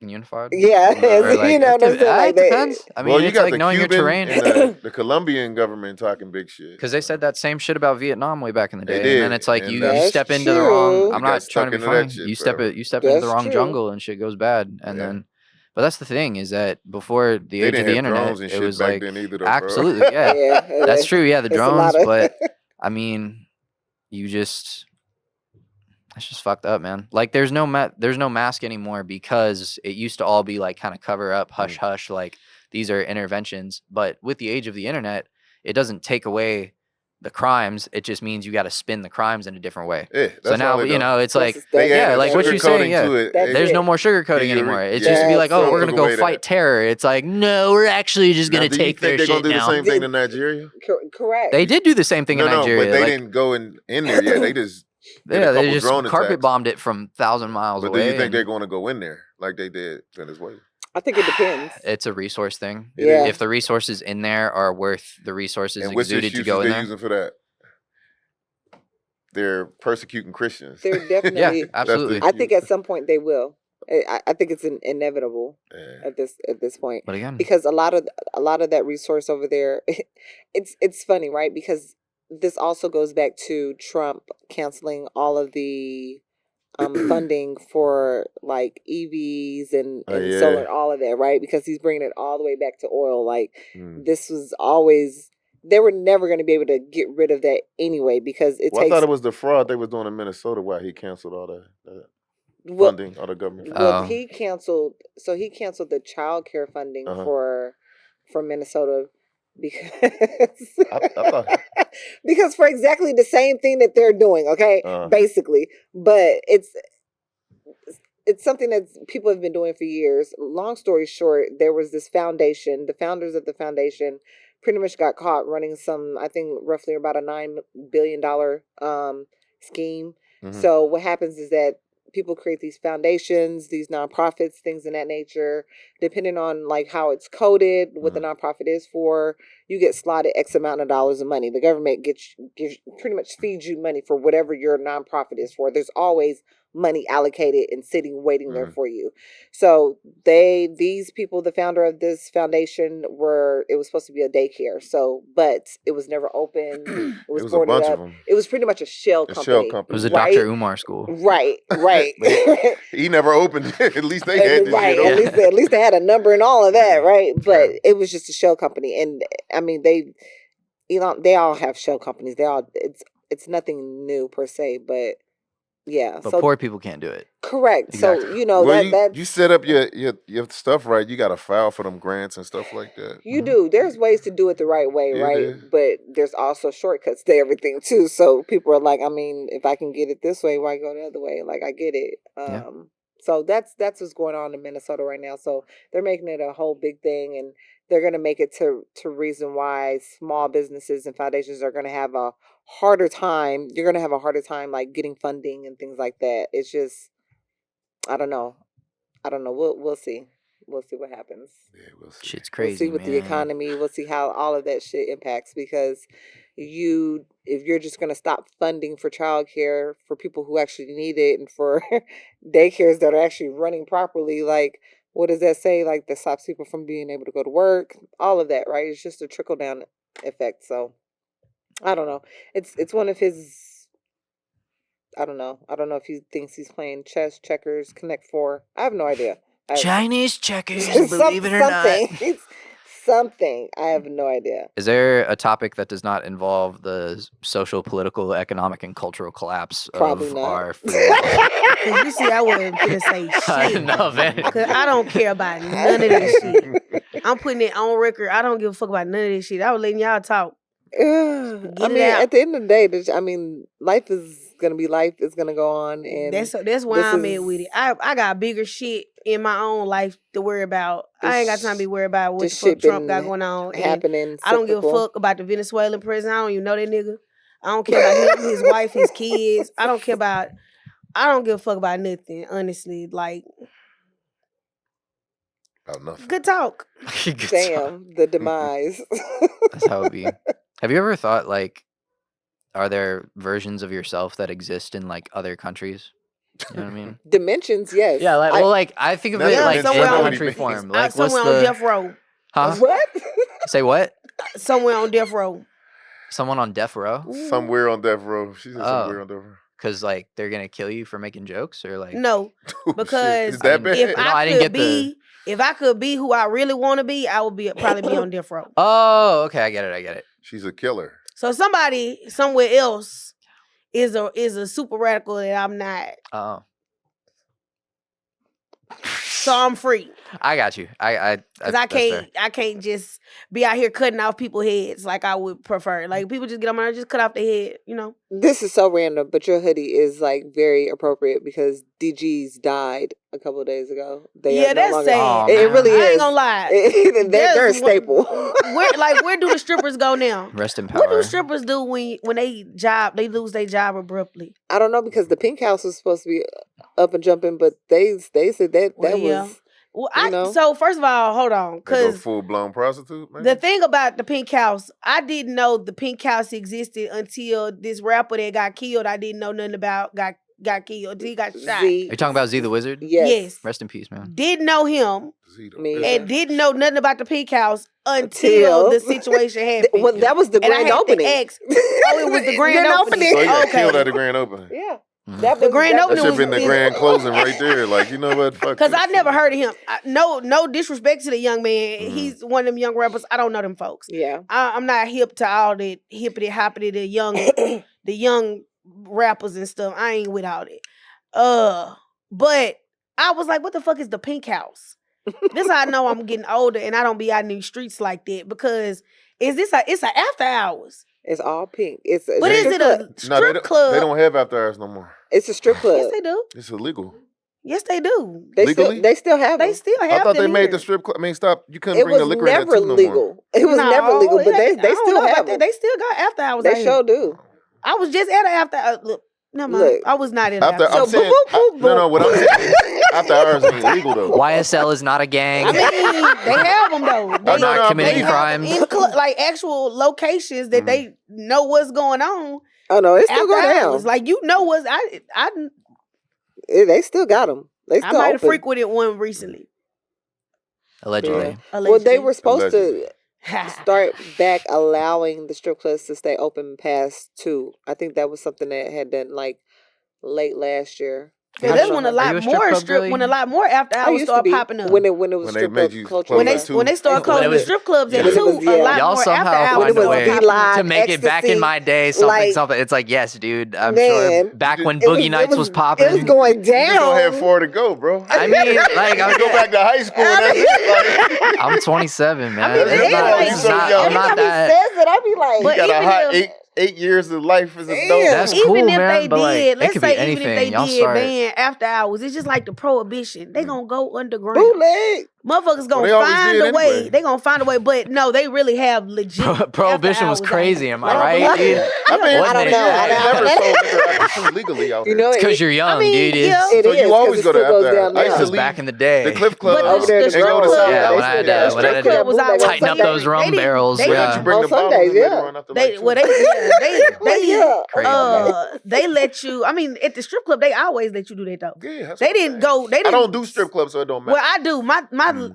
unified. Yeah, like, you know what I'm saying. Like depends. I mean, you it's got like the knowing Cuban your terrain. and the Colombian government talking big shit. Because they said that same shit about Vietnam way back in the day, did, and then it's like and you that's step into the wrong. I'm got not trying to be stuck into that funny. shit, You step into the wrong true. jungle, and shit goes bad. And then, but that's the thing, is that before the age of the internet, it was like absolutely, yeah, that's true. Yeah, the drones, but I mean, it's just fucked up, man. Like there's no mask anymore, because it used to all be like kind of cover up, hush hush, like these are interventions. But with the age of the internet, it doesn't take away the crimes. It just means you got to spin the crimes in a different way. So now it's like like what you're saying. There's no more sugarcoating anymore. It used to be like, oh, we're gonna go fight terror. It's like, no, we're actually just gonna take their shit down. They're gonna do the same thing in Nigeria. Correct. They did do the same thing in Nigeria, but they didn't go in there yet. They just they just carpet bombed it from 1,000 miles away. But do you think they're going to go in there like they did Venezuela? I think it depends. It's a resource thing. Yeah. If the resources in there are worth the resources and exuded to go in there. Using for that? They're persecuting Christians. They're definitely. Yeah, absolutely. I think at some point they will. I think it's inevitable at this point. But again, because a lot of that resource over there, it's funny, right? Because this also goes back to Trump canceling all of the funding for like EVs and solar and all of that, right? Because he's bringing it all the way back to oil. Like this was always, they were never going to be able to get rid of that anyway, because it takes. I thought it was the fraud they was doing in Minnesota why he canceled all that funding, all the government funding. Well, he canceled the child care funding for Minnesota. Because I thought... because for exactly the same thing that they're doing, okay, basically, but it's something that people have been doing for years. Long story short, there was this foundation. The founders of the foundation pretty much got caught running some, I think, roughly about a $9 billion scheme. So what happens is that people create these foundations, these nonprofits, things in that nature. Depending on like how it's coded, what the nonprofit is for, you get slotted X amount of dollars of money. The government pretty much feeds you money for whatever your nonprofit is for. There's always money allocated and sitting waiting there for you. So these people, the founder of this foundation, it was supposed to be a daycare. So, but it was never open. It was boarded a bunch up. of them. It was pretty much a shell company. It was a Dr. Umar school. Right. He never opened it. At least they had this right. shit open. At least they had a number and all of that, right? But it was just a shell company. And I mean, they all have shell companies. It's nothing new per se, but yeah. But poor people can't do it. Correct. Exactly. So you set up your stuff right. You got to file for them grants and stuff like that. You do. There's ways to do it the right way, right? Yeah. But there's also shortcuts to everything too. So people are like, I mean, if I can get it this way, why go the other way? Like I get it. So that's what's going on in Minnesota right now. So they're making it a whole big thing, and they're going to make it to reason why small businesses and foundations are going to have a harder time. You're going to have a harder time like getting funding and things like that. It's just, I don't know. We'll see. We'll see what happens. Yeah, we'll see. Shit's crazy. We'll see with the economy. We'll see how all of that shit impacts, because if you're just going to stop funding for childcare for people who actually need it and for daycares that are actually running properly, like what does that say? Like, that stops people from being able to go to work. All of that, right? It's just a trickle down effect. So, I don't know. It's one of his. I don't know. I don't know if he thinks he's playing chess, checkers, Connect Four. I have no idea. Chinese checkers, believe it or not. It's something. I have no idea. Is there a topic that does not involve the social, political, economic, and cultural collapse Probably of not. our food? You see, I wasn't gonna say shit. No, man. Cause I don't care about none of this shit. I'm putting it on record. I don't give a fuck about none of this shit. I was letting y'all talk. I mean, at the end of the day, life is gonna be life. It's gonna go on, and that's where I'm at with it. I got bigger shit in my own life to worry about. I ain't got time to be worried about what the fuck Trump got going on. Happening. I don't give a fuck about the Venezuelan president. I don't even know that nigga. I don't care about him, his wife, his kids. I don't give a fuck about nothing, honestly. Like, about nothing. good talk. Damn, the demise. That's how it be. Have you ever thought, like, are there versions of yourself that exist in, like, other countries? You know what I mean? Dimensions, yes. Yeah, I think of it like in country form. Like, somewhere on death row. Huh? What? Say what? Somewhere on death row. Someone on death row? Somewhere on death row. She said somewhere on death row. Because, like, they're going to kill you for making jokes? Or, like... No. Because Is that bad? If I could be who I really want to be, I would probably be on death row. Oh, okay. I get it. She's a killer. So somebody somewhere else is a super radical that I'm not. Oh. So I'm free. I got you. Because I can't just be out here cutting off people's heads like I would prefer. Like, people just get on my nerves, just cut off their head, you know? This is so random, but your hoodie is, like, very appropriate because DG's died a couple of days ago. That's sad. It really is. I ain't gonna lie. They're a staple. Where do the strippers go now? Rest in power. What do strippers do when they lose their job abruptly? I don't know, because the Pink House was supposed to be up and jumping, but they said that was... Well, so first of all, hold on, because full blown prostitute. Man. The thing about the Pink House, I didn't know the Pink House existed until this rapper that got killed. I didn't know nothing about got killed. He got shot. Are you talking about Z the Wizard? Yes. Rest in peace, man. Didn't know him, and didn't know nothing about the Pink House until the situation happened. Well, that was the grand opening. It was the grand opening. So he got killed at the grand opening. Yeah. That the grand opening should have been the grand closing right there. Like, you know what? Fuck. Because I never heard of him. No disrespect to the young man. He's one of them young rappers. I don't know them folks. Yeah. I'm not hip to all that hippity hoppity, the young rappers and stuff. I ain't with all that. But I was like, what the fuck is the Pink House? This is how I know I'm getting older and I don't be out in these streets like that, because it's an after hours. It's all pink. But is it a strip club? They don't have after hours no more. It's a strip club. Yes, they do. It's illegal. Yes, they do. Legally? They still have them. They still have I thought them they made here. the strip club. I mean, stop. You couldn't bring the liquor in there too no more. It was never legal, but they still have them. They still got after hours. They sure do. I was just at an after. Look, never mind. Look, I was not in after. after. I'm saying, no. What I'm saying, after hours ain't legal though. YSL is not a gang. I mean, they have them though. They're not committing crimes. In like actual locations that they know what's going on. Oh no, it still go down. Hours. Like, you know what's they still got them. They still I might have open. frequented one recently. Allegedly. Well, they were supposed to start back allowing the strip clubs to stay open past 2. I think that was something that had done like late last year. Yeah, that's when a lot more after hours start popping up. When it was strip club culture. When they start closing the strip clubs at 2, a lot y'all more somehow after find hours. a way to make it back in my day something. It's like, yes, dude. I'm sure back when Boogie Nights was popping. It was going down. You don't have 4 to go, bro. I mean, like, I go back to high school. And that's it. Like, I'm 27, man. I mean, I'm not that. Says it, I be like, you got a hot 8 years of life as an adult. That's cool, even if man. they But like, did, let's it could say be anything. even if they Y'all did ban after hours, it's just like the prohibition. They gonna go underground. bootleg. Motherfuckers gonna find a way. Anyway. They gonna find a way, but no, they really have legit. Prohibition was crazy. Am I right? Dude? I don't know. I never sold legally out there. It's because you're young, dude. So you always go to after. I used to leave back in the day. The Cliff Club over there. And go to yeah, when I had to tighten up those rum barrels. They let you bring the bottles they let you. I mean, at the strip club, they always let you do that though. Yeah, they didn't go. They didn't. I don't do strip clubs, so it don't matter. Well, I do.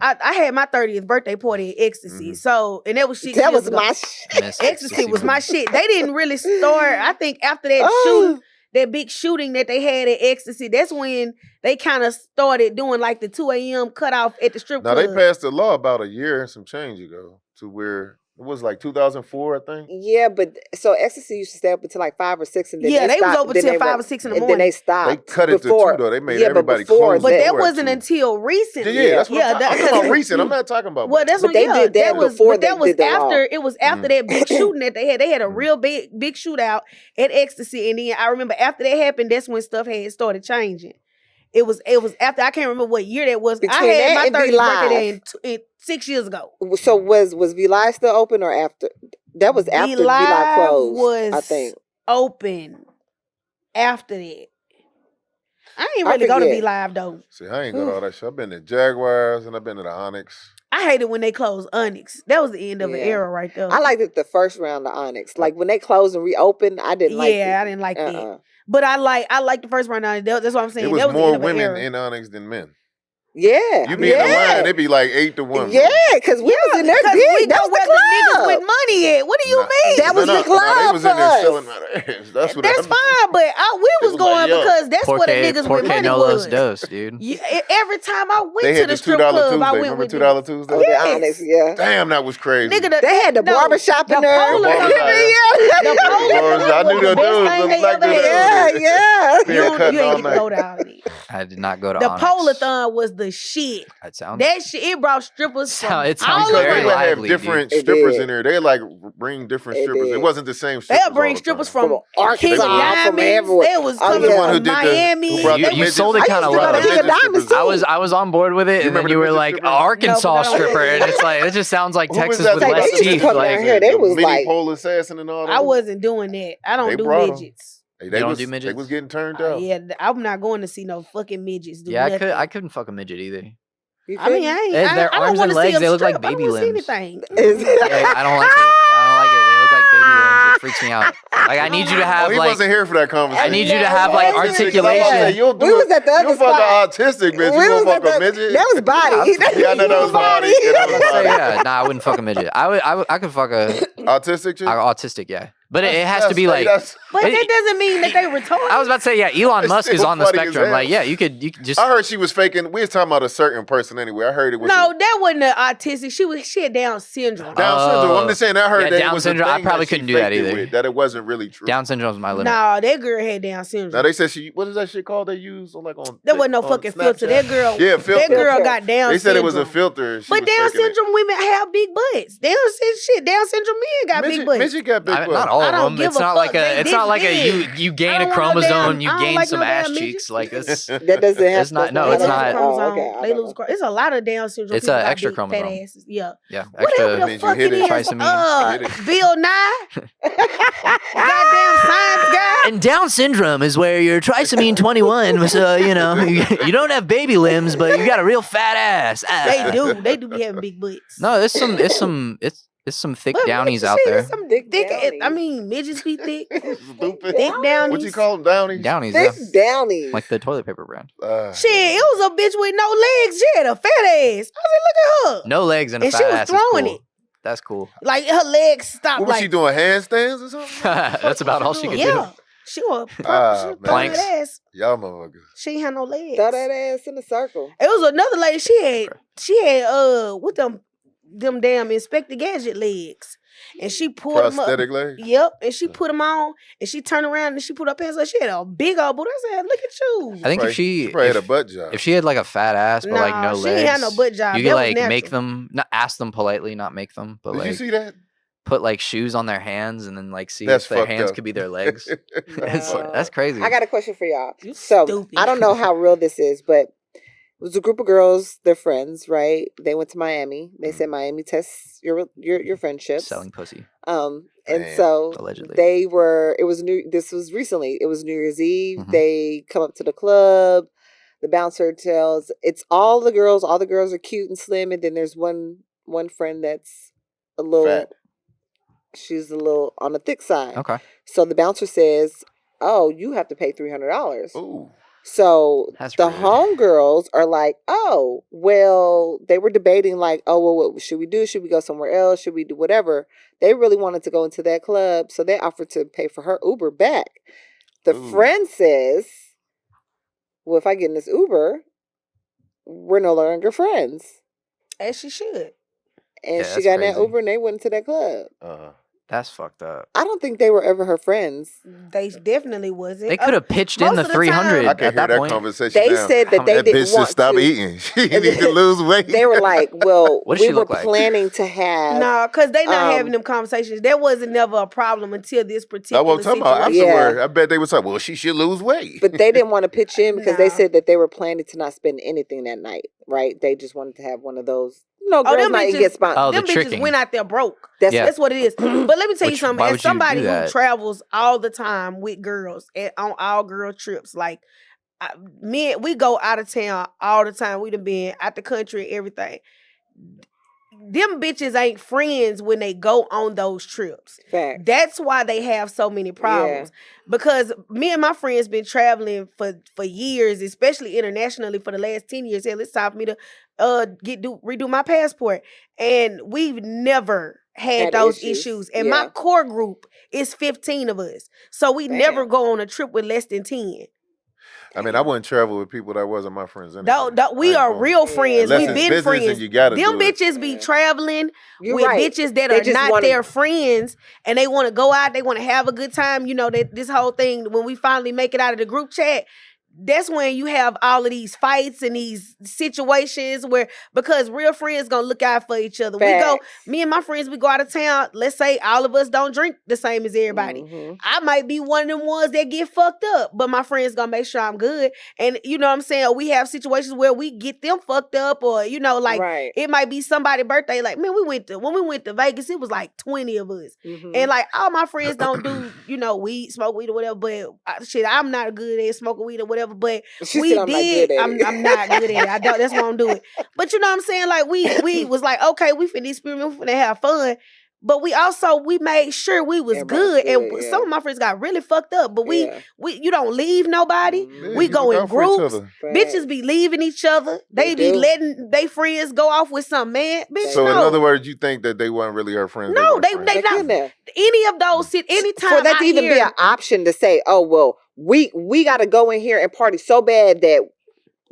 I had my 30th birthday party at Ecstasy. So, and that was shit. That was my shit. Ecstasy was my shit. They didn't really start. I think after that shooting, that big shooting that they had at Ecstasy, that's when they kind of started doing like the 2 a.m. cutoff at the strip club. Now, they passed a law about a year and some change ago to where it was like 2004, I think. Yeah, but so Ecstasy used to stay up until like 5 or 6, and then they was open till 5 or 6 in the morning. And then they stopped. They cut it to 2 though. They made everybody close. But that wasn't until recently. Yeah, that's what I'm talking about. Recent. I'm not talking about. Well, that's what they did that before. But that was after. It was after that big shooting that they had. They had a real big shootout at Ecstasy, and then I remember after that happened, that's when stuff had started changing. It was after, I can't remember what year that was. I had my 30th birthday in 6 years ago. So was V-Live still open or after? That was after V-Live closed, I think. Open after that. I ain't really go to V-Live though. See, I ain't go to all that shit. I've been to Jaguars and I've been to the Onyx. I hated when they closed Onyx. That was the end of an era right there. I liked it the first round of Onyx. Like when they closed and reopened, I didn't like it. Yeah, I didn't like that. But I like the first round of Onyx. That's what I'm saying. There was more women in Onyx than men. Yeah. You be in the line, it'd be like 8 to 1. Yeah, because we was in there big. That was where the niggas with money at. What do you mean? That was the club they was in there selling my ass. That's fine, but we was going because that's where the niggas with money was. Dos, dude. Every time I went to the strip club, I went with $2 Tuesday? Yes. Yeah. Damn, that was crazy. Nigga, they had the barbershop in there. The Polar. I knew the dudes. Yeah. You ain't get to go down there. I did not go to Onyx. The Polathon was the shit. That shit, it brought strippers from it sounds very lively. They would have different strippers in there. They like bring different strippers. It wasn't the same strippers. They'll bring strippers from Arkansas, from everywhere. They was coming from Miami. You sold it kind of low. I was on board with it, and then you were like Arkansas stripper, and it's like it just sounds like Texas with less teeth. Like they was like pole assassin and all that. I wasn't doing that. I don't do midgets. They don't do midgets? They was getting turned out. Yeah, I'm not going to see no fucking midgets. I couldn't fuck a midget either. I mean, their arms and legs, they look like baby limbs. I don't like it. I don't like it. They look like baby limbs. It freaks me out. Like I need you to have he wasn't here for that conversation. I need you to have like articulation. We was at the other spot. You'll fuck an autistic bitch. You won't fuck a midget. That was body. Yeah, I know that was body. Yeah, nah, I wouldn't fuck a midget. I could fuck a autistic chick. Autistic, yeah. But it has to be like. But that doesn't mean that they retarded. I was about to say, yeah, Elon Musk is on the spectrum. Like, yeah, you could just. I heard she was faking. We was talking about a certain person anyway. I heard it was. No, that wasn't an autistic. She had Down syndrome. Down syndrome. I'm just saying. I heard that Down syndrome. I probably couldn't do that either. That it wasn't really true. Down syndrome is my limit. No, that girl had Down syndrome. Now they said what is that shit called? They use on on. There wasn't no fucking filter. That girl. Yeah, filter. That girl got Down syndrome. They said it was a filter. But Down syndrome women have big butts. Down syndrome men got big butts. Midget got big butts. Not all of them. It's not like you gain a chromosome, you gain some ass cheeks. Like this. That doesn't have. It's not. No, it's not. They lose. It's a lot of Down syndrome. It's an extra chromosome. Fat asses. Yeah. Yeah. Whatever the fuck it is. Bill Nye. Goddamn science guy. And Down syndrome is where your trisomy 21. So you don't have baby limbs, but you got a real fat ass. They do be having big butts. No, it's some thick downies out there. Some thick. I mean, midgets be thick. Stupid. Thick downies. What you call them, downies? Downies. Thick downies. Like the toilet paper brand. Shit, it was a bitch with no legs. She had a fat ass. I said, look at her. No legs and a fat ass. And she was throwing it. That's cool. Like her legs stopped. What was she doing? Handstands or something? That's about all she could do. Yeah. She was planks. Ass. Y'all motherfuckers. She ain't had no legs. Throw that ass in a circle. It was another lady. She had with them damn Inspector Gadget legs. And she pulled them up. Prosthetic legs? Yep. And she put them on. And she turned around and she put her pants on. She had a big old booty. I said, look at you. I think if she had a butt job. If she had like a fat ass but like no legs. She ain't had no butt job. You could like make them, not ask them politely, not make them. But Did you see that? Put like shoes on their hands and then like see if their hands could be their legs. That's crazy. I got a question for y'all. So stupid. I don't know how real this is, but It was a group of girls. They're friends, right? They went to Miami. They said Miami tests your friendships. Selling pussy. And so allegedly they were. It was new. This was recently. It was New Year's Eve. They come up to the club. The bouncer tells it's all the girls. All the girls are cute and slim, and then there's one friend that's a little. Fat. She's a little on the thick side. Okay. So the bouncer says, "Oh, you have to pay $300." Ooh. So the homegirls are like, oh, well, they were debating like, oh, well, what should we do? Should we go somewhere else? Should we do whatever? They really wanted to go into that club. So they offered to pay for her Uber back. The friend says, well, if I get in this Uber, we're no longer friends. As she should. And she got in that Uber and they went into that club. That's fucked up. I don't think they were ever her friends. They definitely wasn't. They could have pitched in the 300 I can at hear that point. conversation. They now. said that they that didn't bitch want should stop to eating. She need to lose weight. They were like, well, we were like? planning to have. No, because they not having them conversations. That wasn't never a problem until this particular situation. About afterward. I bet they was like, well, she should lose weight. But they didn't want to pitch in because they said that they were planning to not spend anything that night, right? They just wanted to have one of those. No, girls night and get sponsored. Them bitches went out there broke. That's what it is. But let me tell you something. As somebody who travels all the time with girls on all girl trips, like we go out of town all the time. We done been out the country, everything. Them bitches ain't friends when they go on those trips. Fact. That's why they have so many problems. Yeah. Because me and my friends been traveling for years, especially internationally for the last 10 years. Hell, it's time for me to redo my passport. And we've never had those issues. And my core group is 15 of us. So we never go on a trip with less than 10. I mean, I wouldn't travel with people that wasn't my friends. Anyway. We are real friends. We've been friends. You gotta Them bitches be traveling with bitches that are not their friends, and they want to go out. They want to have a good time. You know, this whole thing, when we finally make it out of the group chat, that's when you have all of these fights and these situations because real friends gonna look out for each other. Facts. Me and my friends, we go out of town. Let's say all of us don't drink the same as everybody. Mm-hmm. I might be one of them ones that get fucked up, but my friends gonna make sure I'm good. And you know what I'm saying? We have situations where we get them fucked up, or it might be somebody's birthday. Like, man, when we went to Vegas, it was like 20 of us, and like all my friends don't do smoke weed or whatever. But I'm not good at smoking weed or whatever. But I'm not good at it. I don't. That's why I'm doing. But you know what I'm saying? Like we was like, okay, we finna experiment, we finna have fun. But we made sure we was good. And some of my friends got really fucked up. But we you don't leave nobody. We go in groups. Bitches be leaving each other. They be letting they friends go off with some man. Bitch, so in other words, you think that they weren't really her friends? No, they not. Any of those anytime for that to even be an option to say, oh well, we got to go in here and party so bad that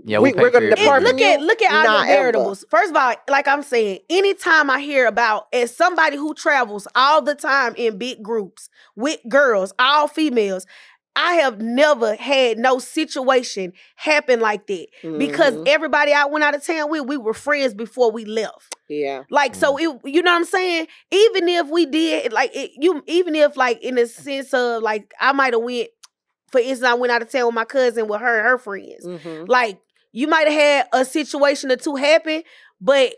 we're going to depart from you. Look at all the variables. First of all, like I'm saying, anytime I hear about, as somebody who travels all the time in big groups with girls, all females, I have never had no situation happen like that because everybody I went out of town with, we were friends before we left. Yeah. Like, so you know what I'm saying? Even if we did, even if like in the sense of like, I might have went, for instance, I went out of town with my cousin with her and her friends. Mm-hmm. Like, you might have had a situation or two happen, but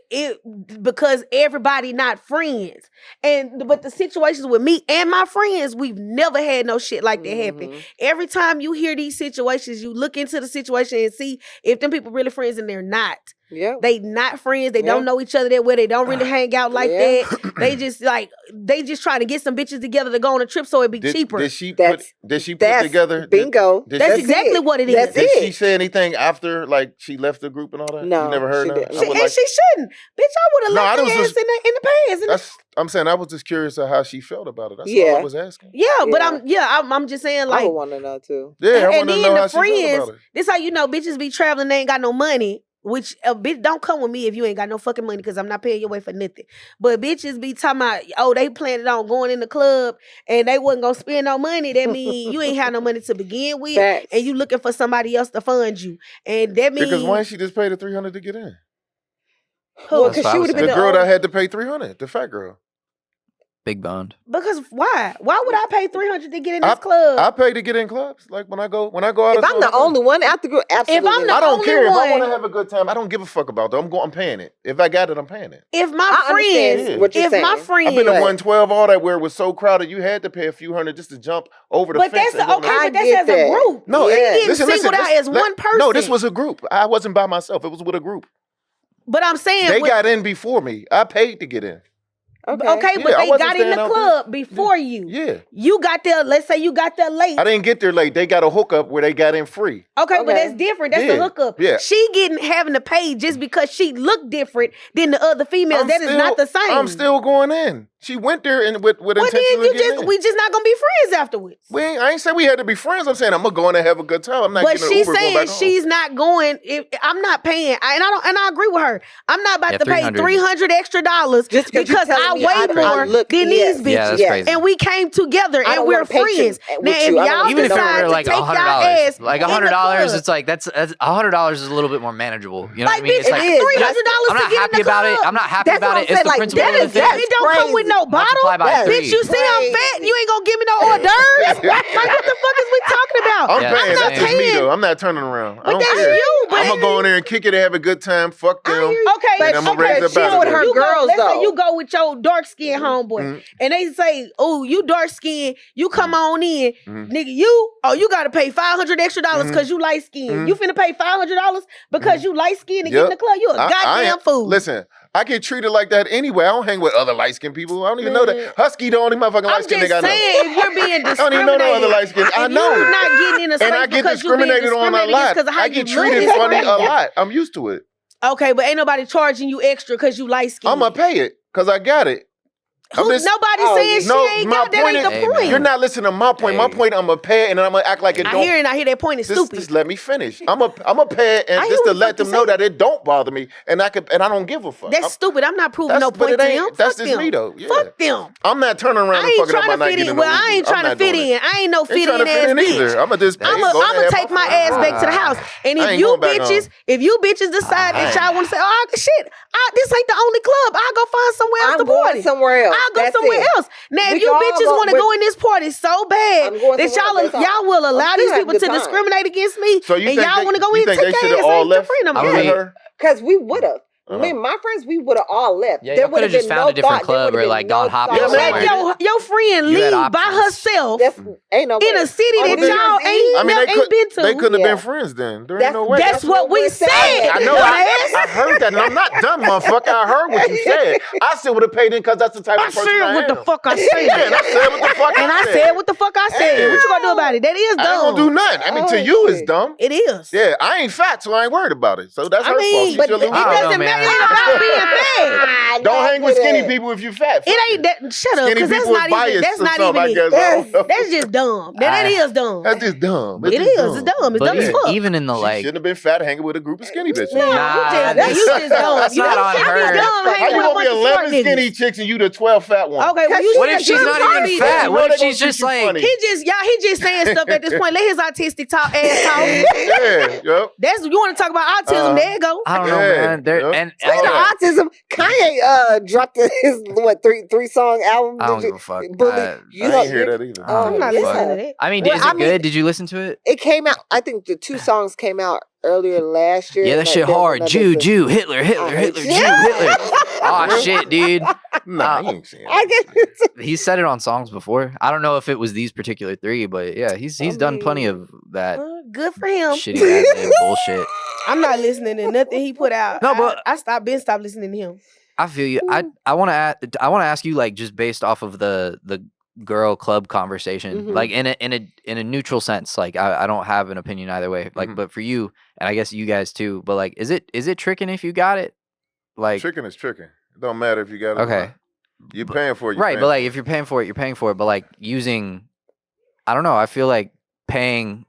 because everybody not friends. But the situations with me and my friends, we've never had no shit like that happen. Every time you hear these situations, you look into the situation and see if them people really friends and they're not. Yeah. They not friends. They don't know each other that well. They don't really hang out like that. They just trying to get some bitches together to go on a trip so it'd be cheaper. Did she put together? Bingo. That's exactly what it is. Did she say anything after like she left the group and all that? No. You never heard nothing? She shouldn't. Bitch, I would have left her ass in the past. I'm saying I was just curious of how she felt about it. That's all I was asking. Yeah, but I'm just saying like I would want to know too. Yeah, I want to know how she felt about it. This how you know bitches be traveling, they ain't got no money. Which a bitch don't come with me if you ain't got no fucking money because I'm not paying your way for nothing. But bitches be talking about, they planning on going in the club and they wasn't gonna spend no money. That mean you ain't have no money to begin with, and you looking for somebody else to fund you. And that means because why didn't she just pay the $300 to get in? Who? Because she would have been the girl that had to pay $300, the fat girl. Big boned. Because why? Why would I pay $300 to get in this club? I pay to get in clubs. Like when I go out. If I'm the only one out the group, absolutely. If I'm the I don't only care. one, If I want to have a good time, I don't give a fuck about that. I'm paying it. If I got it, I'm paying it. If my friends, my friends, I've been to 112, all that where it was so crowded, you had to pay a few hundred just to jump over the fence. But that's as a group. No, getting singled out as one person. No, this was a group. I wasn't by myself. It was with a group. But I'm saying they got in before me. I paid to get in. Okay, but they got in the club before you. Yeah. You got there, let's say you got there late. I didn't get there late. They got a hookup where they got in free. Okay, but that's different. That's a hookup. Yeah. She having to pay just because she looked different than the other females. That is not the same. I'm still going in. She went there and with intention of getting in. We just not gonna be friends afterwards. I ain't say we had to be friends. I'm saying I'm gonna go in and have a good time. I'm not but getting an Uber going back home. She's not going. I'm not paying, and I agree with her. I'm not about to pay $300 extra just because I weigh more than these bitches. Yeah, that's crazy. And we came together and we're friends. Now, if y'all even if it decide were like to take y'all ass, like $100, it's like that's $100 is a little bit more manageable. You know what I mean? It's like $300 to get in the club. I'm not happy about it. It's the principle of the thing. It don't come with no bottle. Bitch, you see I'm fat? You ain't gonna give me no hors d'oeuvres? Like, what the fuck is we talking about? I'm paying. That's just me, though. I'm not turning around. I don't that's care. you, I'm gonna go in there and kick it and have a good time. Fuck them. Okay, and I'm gonna raise up out with her girls, let's though. say you go with your dark-skinned homeboy, and they say, oh, you dark-skinned, you come on in. Nigga, you gotta pay $500 extra because you light-skinned. You finna pay $500 because you light-skinned to get in the club? You a goddamn fool. Listen, I get treated like that anyway. I don't hang with other light-skinned people. I don't even know that. Husky the only motherfucking light-skinned nigga I know. I'm just saying, if you're being discriminated. I don't even know no other light-skinned. I know. You're not getting in a space and I get because you're being discriminated on a lot. I get treated funny a lot. I'm used to it. Okay, but ain't nobody charging you extra because you light-skinned. I'm gonna pay it because I got it. Nobody's saying she ain't got that. Ain't the point. You're not listening to my point. My point, I'm gonna pay it and then I'm gonna act like it don't. I hear that point is stupid. Just let me finish. I'm gonna pay it and just to let them know that it don't bother me and I don't give a fuck. That's stupid. I'm not proving no point to them. That's just me though. Yeah. Fuck them. I'm not turning around and fucking up my night getting Well, I ain't trying to fit in. I ain't no fit in ass bitch. I'm gonna take my ass back to the house. And if you bitches decide that y'all want to say, oh shit, this ain't the only club, I'll go find somewhere else to party. I'll go somewhere else. Now, if you bitches want to go in this party so bad that y'all will allow these people to discriminate against me, and y'all want to go in and take their ass, ain't your friend. I'm because we would have. Me and my friends, we would have all left. Yeah, you could have just found a different club or like gone hopping somewhere. Let your friend leave by herself in a city that y'all ain't been to. They couldn't have been friends then. There ain't no way. That's what we said. I know. I heard that, and I'm not dumb, motherfucker. I heard what you said. I still would have paid in because that's the type of person I am. I said what the fuck I said. And I said what the fuck I said. And I said what the fuck I said. What you gonna do about it? That is dumb. I ain't gonna do nothing. I mean, to you, it's dumb. It is. Yeah, I ain't fat, so I ain't worried about it. So that's her fault. But it doesn't matter about being fat. Don't hang with skinny people if you fat. It ain't that. Shut up, because that's not even it. That's just dumb. That is dumb. That's just dumb. It is. It's dumb. It's dumb as fuck. Even in the she shouldn't have been fat hanging with a group of skinny bitches. Nah, you just dumb. That's not on her. How you gonna be 11 skinny chicks and you the 12 fat ones? Okay, what if she's not even fat? What if she's just like he just saying stuff at this point. Let his autistic ass talk. Yeah, yep. That's you want to talk about autism? There you go. I don't know, man. And autism. Kanye dropped his three song album. I don't give a fuck. I didn't hear that either. I'm not listening to that. I mean, is it good? Did you listen to it? It came out. I think the 2 songs came out earlier last year. Yeah, that shit hard. Jew, Hitler, Jew, Hitler. Oh shit, dude. Nah, he ain't saying that. He said it on songs before. I don't know if it was these particular 3, but yeah, he's done plenty of that. Good for him. Shitty goddamn bullshit. I'm not listening to nothing he put out. No, but I stopped listening to him. I feel you. I want to ask you, like, just based off of the girl club conversation, like in a neutral sense. Like I don't have an opinion either way. Like, but for you, and I guess you guys too. But like, is it tricking if you got it? Like tricking is tricking. It don't matter if you got it. Okay, you're paying for it. Right, but like if you're paying for it, you're paying for it. But like using, I don't know. I feel like paying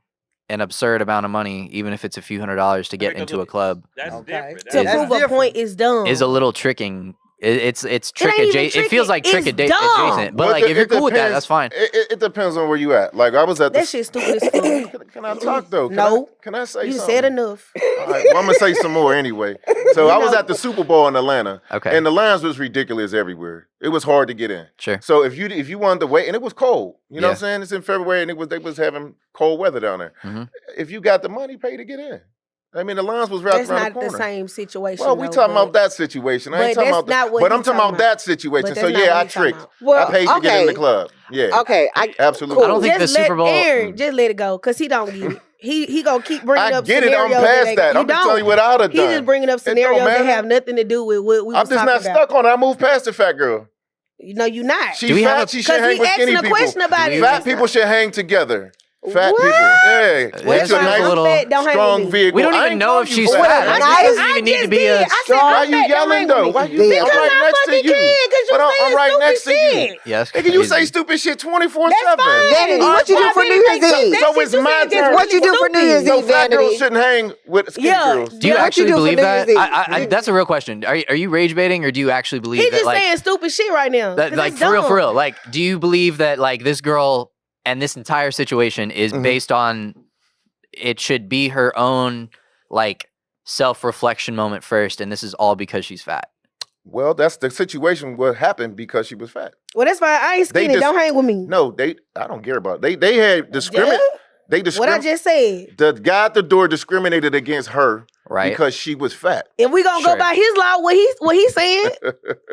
an absurd amount of money, even if it's a few $100s to get into a club. That's different. To prove a point is dumb. Is a little tricking. It's trick adjacent. It feels like trick adjacent. But like if you're cool with that, that's fine. It depends on where you at. Like I was at that shit stupid as fuck. Can I talk though? No. Can I say you something? said enough. All right, well, I'm gonna say some more anyway. So I was at the Super Bowl in Atlanta. Okay. And the lines was ridiculous everywhere. It was hard to get in. Sure. So if you wanted to wait, and it was cold, you know what I'm saying? It's in February, and they was having cold weather down there. Mm-hmm. If you got the money, pay to get in. I mean, the lines was wrapped around the corner. That's not the same situation. Well, we talking about that situation. I ain't talking about that. But I'm talking about that situation. So yeah, I tricked. I paid to get in the club. Yeah. Okay. Absolutely. Cool. I don't think the Super Bowl. Aaron, just let it go, because he don't get it. He gonna keep bringing up scenarios. I get it. I'm past that. I'm just telling you what I would have done. He just bringing up scenarios that have nothing to do with what we was talking about. I'm just not stuck on it. I moved past the fat girl. No, you're not. She's fat. She should hang with skinny people. Fat people should hang together. Fat people. Yeah. It's a nice, strong vehicle. We don't even know if she's fat. It doesn't even need to be a strong. Why are you yelling though? Why you yelling? I'm right next to you. But I'm right next to you. Yes. Nigga, you say stupid shit 24/7. Vanity, what you do for New Year's Eve? So it's my turn. What you do for New Year's Eve, Vanity? Fat girls Vanity? shouldn't hang with skinny girls. Do you actually believe that? That's a real question. Are you rage baiting, or do you actually believe that? He's just saying stupid shit right now. Like for real. Like, do you believe that like this girl and this entire situation is based on it should be her own like self-reflection moment first, and this is all because she's fat? Well, that's the situation. What happened because she was fat? Well, that's fine. I ain't skinny. Don't hang with me. No, I don't care about it. They had discriminate. What I just said. The guy at the door discriminated against her because she was fat. If we gonna go by his law, what he's saying,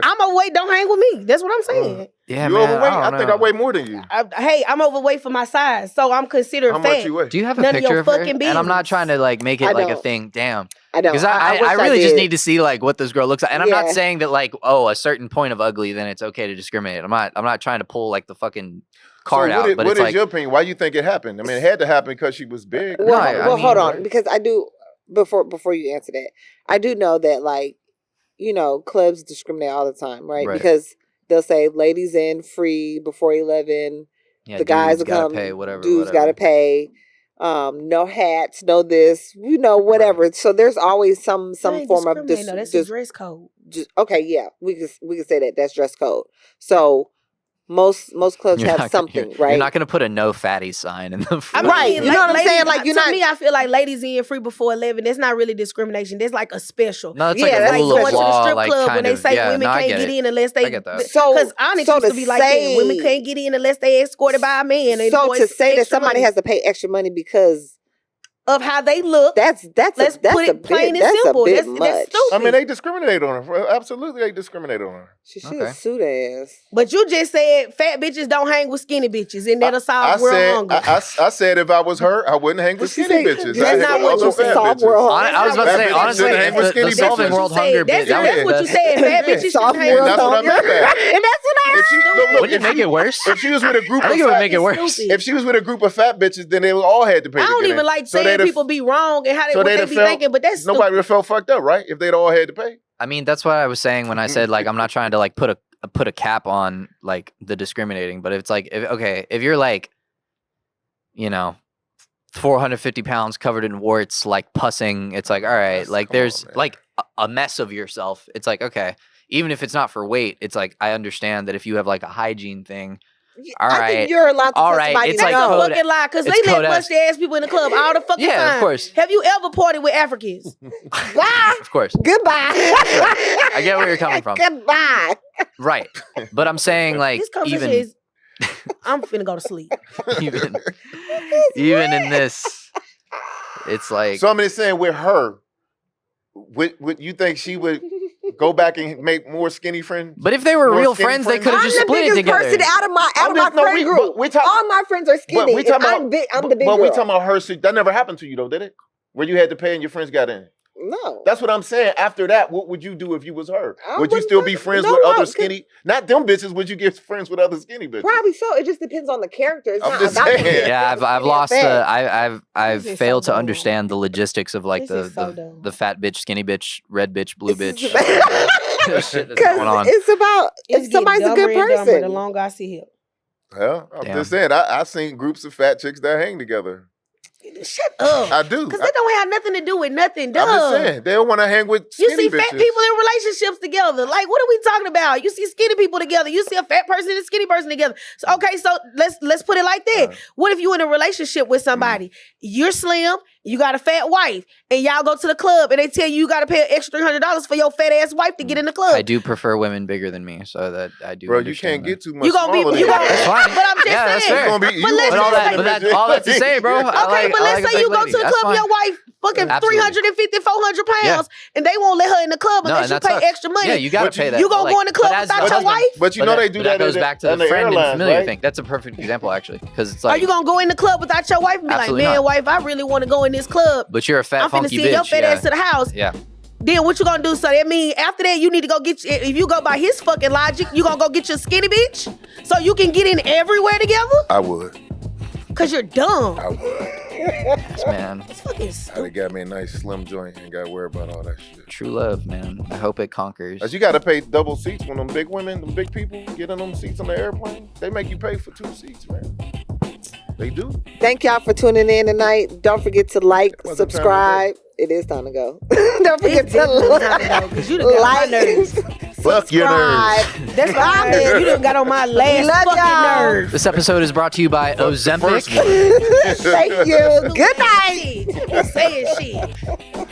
I'm overweight. Don't hang with me. That's what I'm saying. Yeah, you overweight? I think I weigh more than you. I'm overweight for my size, so I'm considered fat. How much you weigh? Do you have a picture of her? And I'm not trying to like make it like a thing. Damn. I don't. Because I really just need to see like what this girl looks like. And I'm not saying that like, a certain point of ugly, then it's okay to discriminate. I'm not trying to pull like the fucking card out. But what is your opinion? Why you think it happened? I mean, it had to happen because she was big. Well, hold on, because I do before you answer that, I do know that like, clubs discriminate all the time, right? Because they'll say ladies in free before 11. Yeah, the guys will come. Pay, whatever. Dudes got to pay. No hats, no this, whatever. Right. So there's always some form of this. No, that's a dress code. Okay, yeah, we can say that that's dress code. So most clubs have something, right? You're not going to put a no fatty sign in the front. Right. You know what I'm saying? Like, to me, I feel like ladies in free before 11. That's not really discrimination. That's like a special. No, it's like a rule of law. Going to the strip club when they say women can't get in unless they. I get that. Because Onyx used to be like that. Women can't get in unless they escorted by a man. So to say that somebody has to pay extra money because of how they look. Let's put it plain and simple. That's stupid. I mean, they discriminate on her. Absolutely, they discriminate on her. She should have sued her ass. But you just said fat bitches don't hang with skinny bitches, and that'll solve world hunger. I said if I was her, I wouldn't hang with skinny bitches. That's not what you said. Solve world hunger. I was about to say, honestly, the solving world hunger bitch. That's what you said. Fat bitches solve world hunger. And that's what I heard. Wouldn't it make it worse? If she was with a group, I think it would make it worse. If she was with a group of fat bitches, then they all had to pay. I don't even like saying people be wrong and how what they be thinking, but that's nobody would have felt fucked up, right? If they'd all had to pay. I mean, that's what I was saying when I said like I'm not trying to like put a cap on like the discriminating, but it's like if you're like 450 pounds covered in warts, like pussing, it's like all right, like there's like a mess of yourself. It's like okay, even if it's not for weight, it's like I understand that if you have like a hygiene thing. All right. I think you're allowed to tell somebody it's that's like a fucking lie because they let musty ass people in the club all the fucking time. Yeah, of course. Have you ever partied with Africans? Bye. Of course. Goodbye. I get where you're coming from. Goodbye. Right. But I'm saying like this conversation is I'm finna go to sleep. even in this, it's like so I'm just saying with her, would you think she would go back and make more skinny friends? But if they were real friends, they could have just split it together. I'm the biggest person out of my friend group. All my friends are skinny. I'm the big girl. But we talking about her. So that never happened to you though, did it? Where you had to pay and your friends got in? No. That's what I'm saying. After that, what would you do if you was her? Would you still be friends with other skinny? Not them bitches. Would you get friends with other skinny bitches? Probably so. It just depends on the character. It's I'm not just about saying. me. Yeah, I've lost I've failed to understand the logistics of like the fat bitch, skinny bitch, red bitch, blue bitch. Shit that's going on. It's about if somebody's a good person. The longer I see him. Well, I'm just saying. I've seen groups of fat chicks that hang together. Shut up. I do. Because they don't have nothing to do with nothing. Duh. I'm just saying. They don't want to hang with skinny You see bitches. fat people in relationships together. Like, what are we talking about? You see skinny people together. You see a fat person and a skinny person together. So, okay, so let's put it like that. What if you in a relationship with somebody? You're slim you got a fat wife, and y'all go to the club, and they tell you got to pay an extra $300 for your fat ass wife to get in the club. I do prefer women bigger than me, so that I do. Bro, you can't get too much. You gonna be, that's fine. But I'm just saying. That's fair. But all that to say, bro. Okay, but let's say you go to the club and your wife fucking 350, 400 pounds, and they won't let her in the club unless you pay extra money. Yeah, you gotta pay that. You gonna go in the club without your wife? But you know they do that. That goes back to the friend and familiar thing. That's a perfect example, actually, because it's like. Are you gonna go in the club without your wife and be like, man, wife, I really want to go in this club. But you're a fat, funky bitch. I'm finna send your fat ass to the house. Yeah. Then what you gonna do? So that means after that, you need to go get, if you go by his fucking logic, you gonna go get your skinny bitch so you can get in everywhere together? I would. Cause you're dumb. I would. Man. It's fucking stupid. They got me a nice slim joint and got to worry about all that shit. True love, man. I hope it conquers. Cause you got to pay double seats when them big women, them big people get in them seats on the airplane. They make you pay for 2 seats, man. They do. Thank y'all for tuning in tonight. Don't forget to like, subscribe. It is time to go. Don't forget to like. You done got on my nerves. Fuck your nerves. That's what I mean. You done got on my last fucking nerves. This episode is brought to you by Ozempic. Thank you. Good night. Saying shit.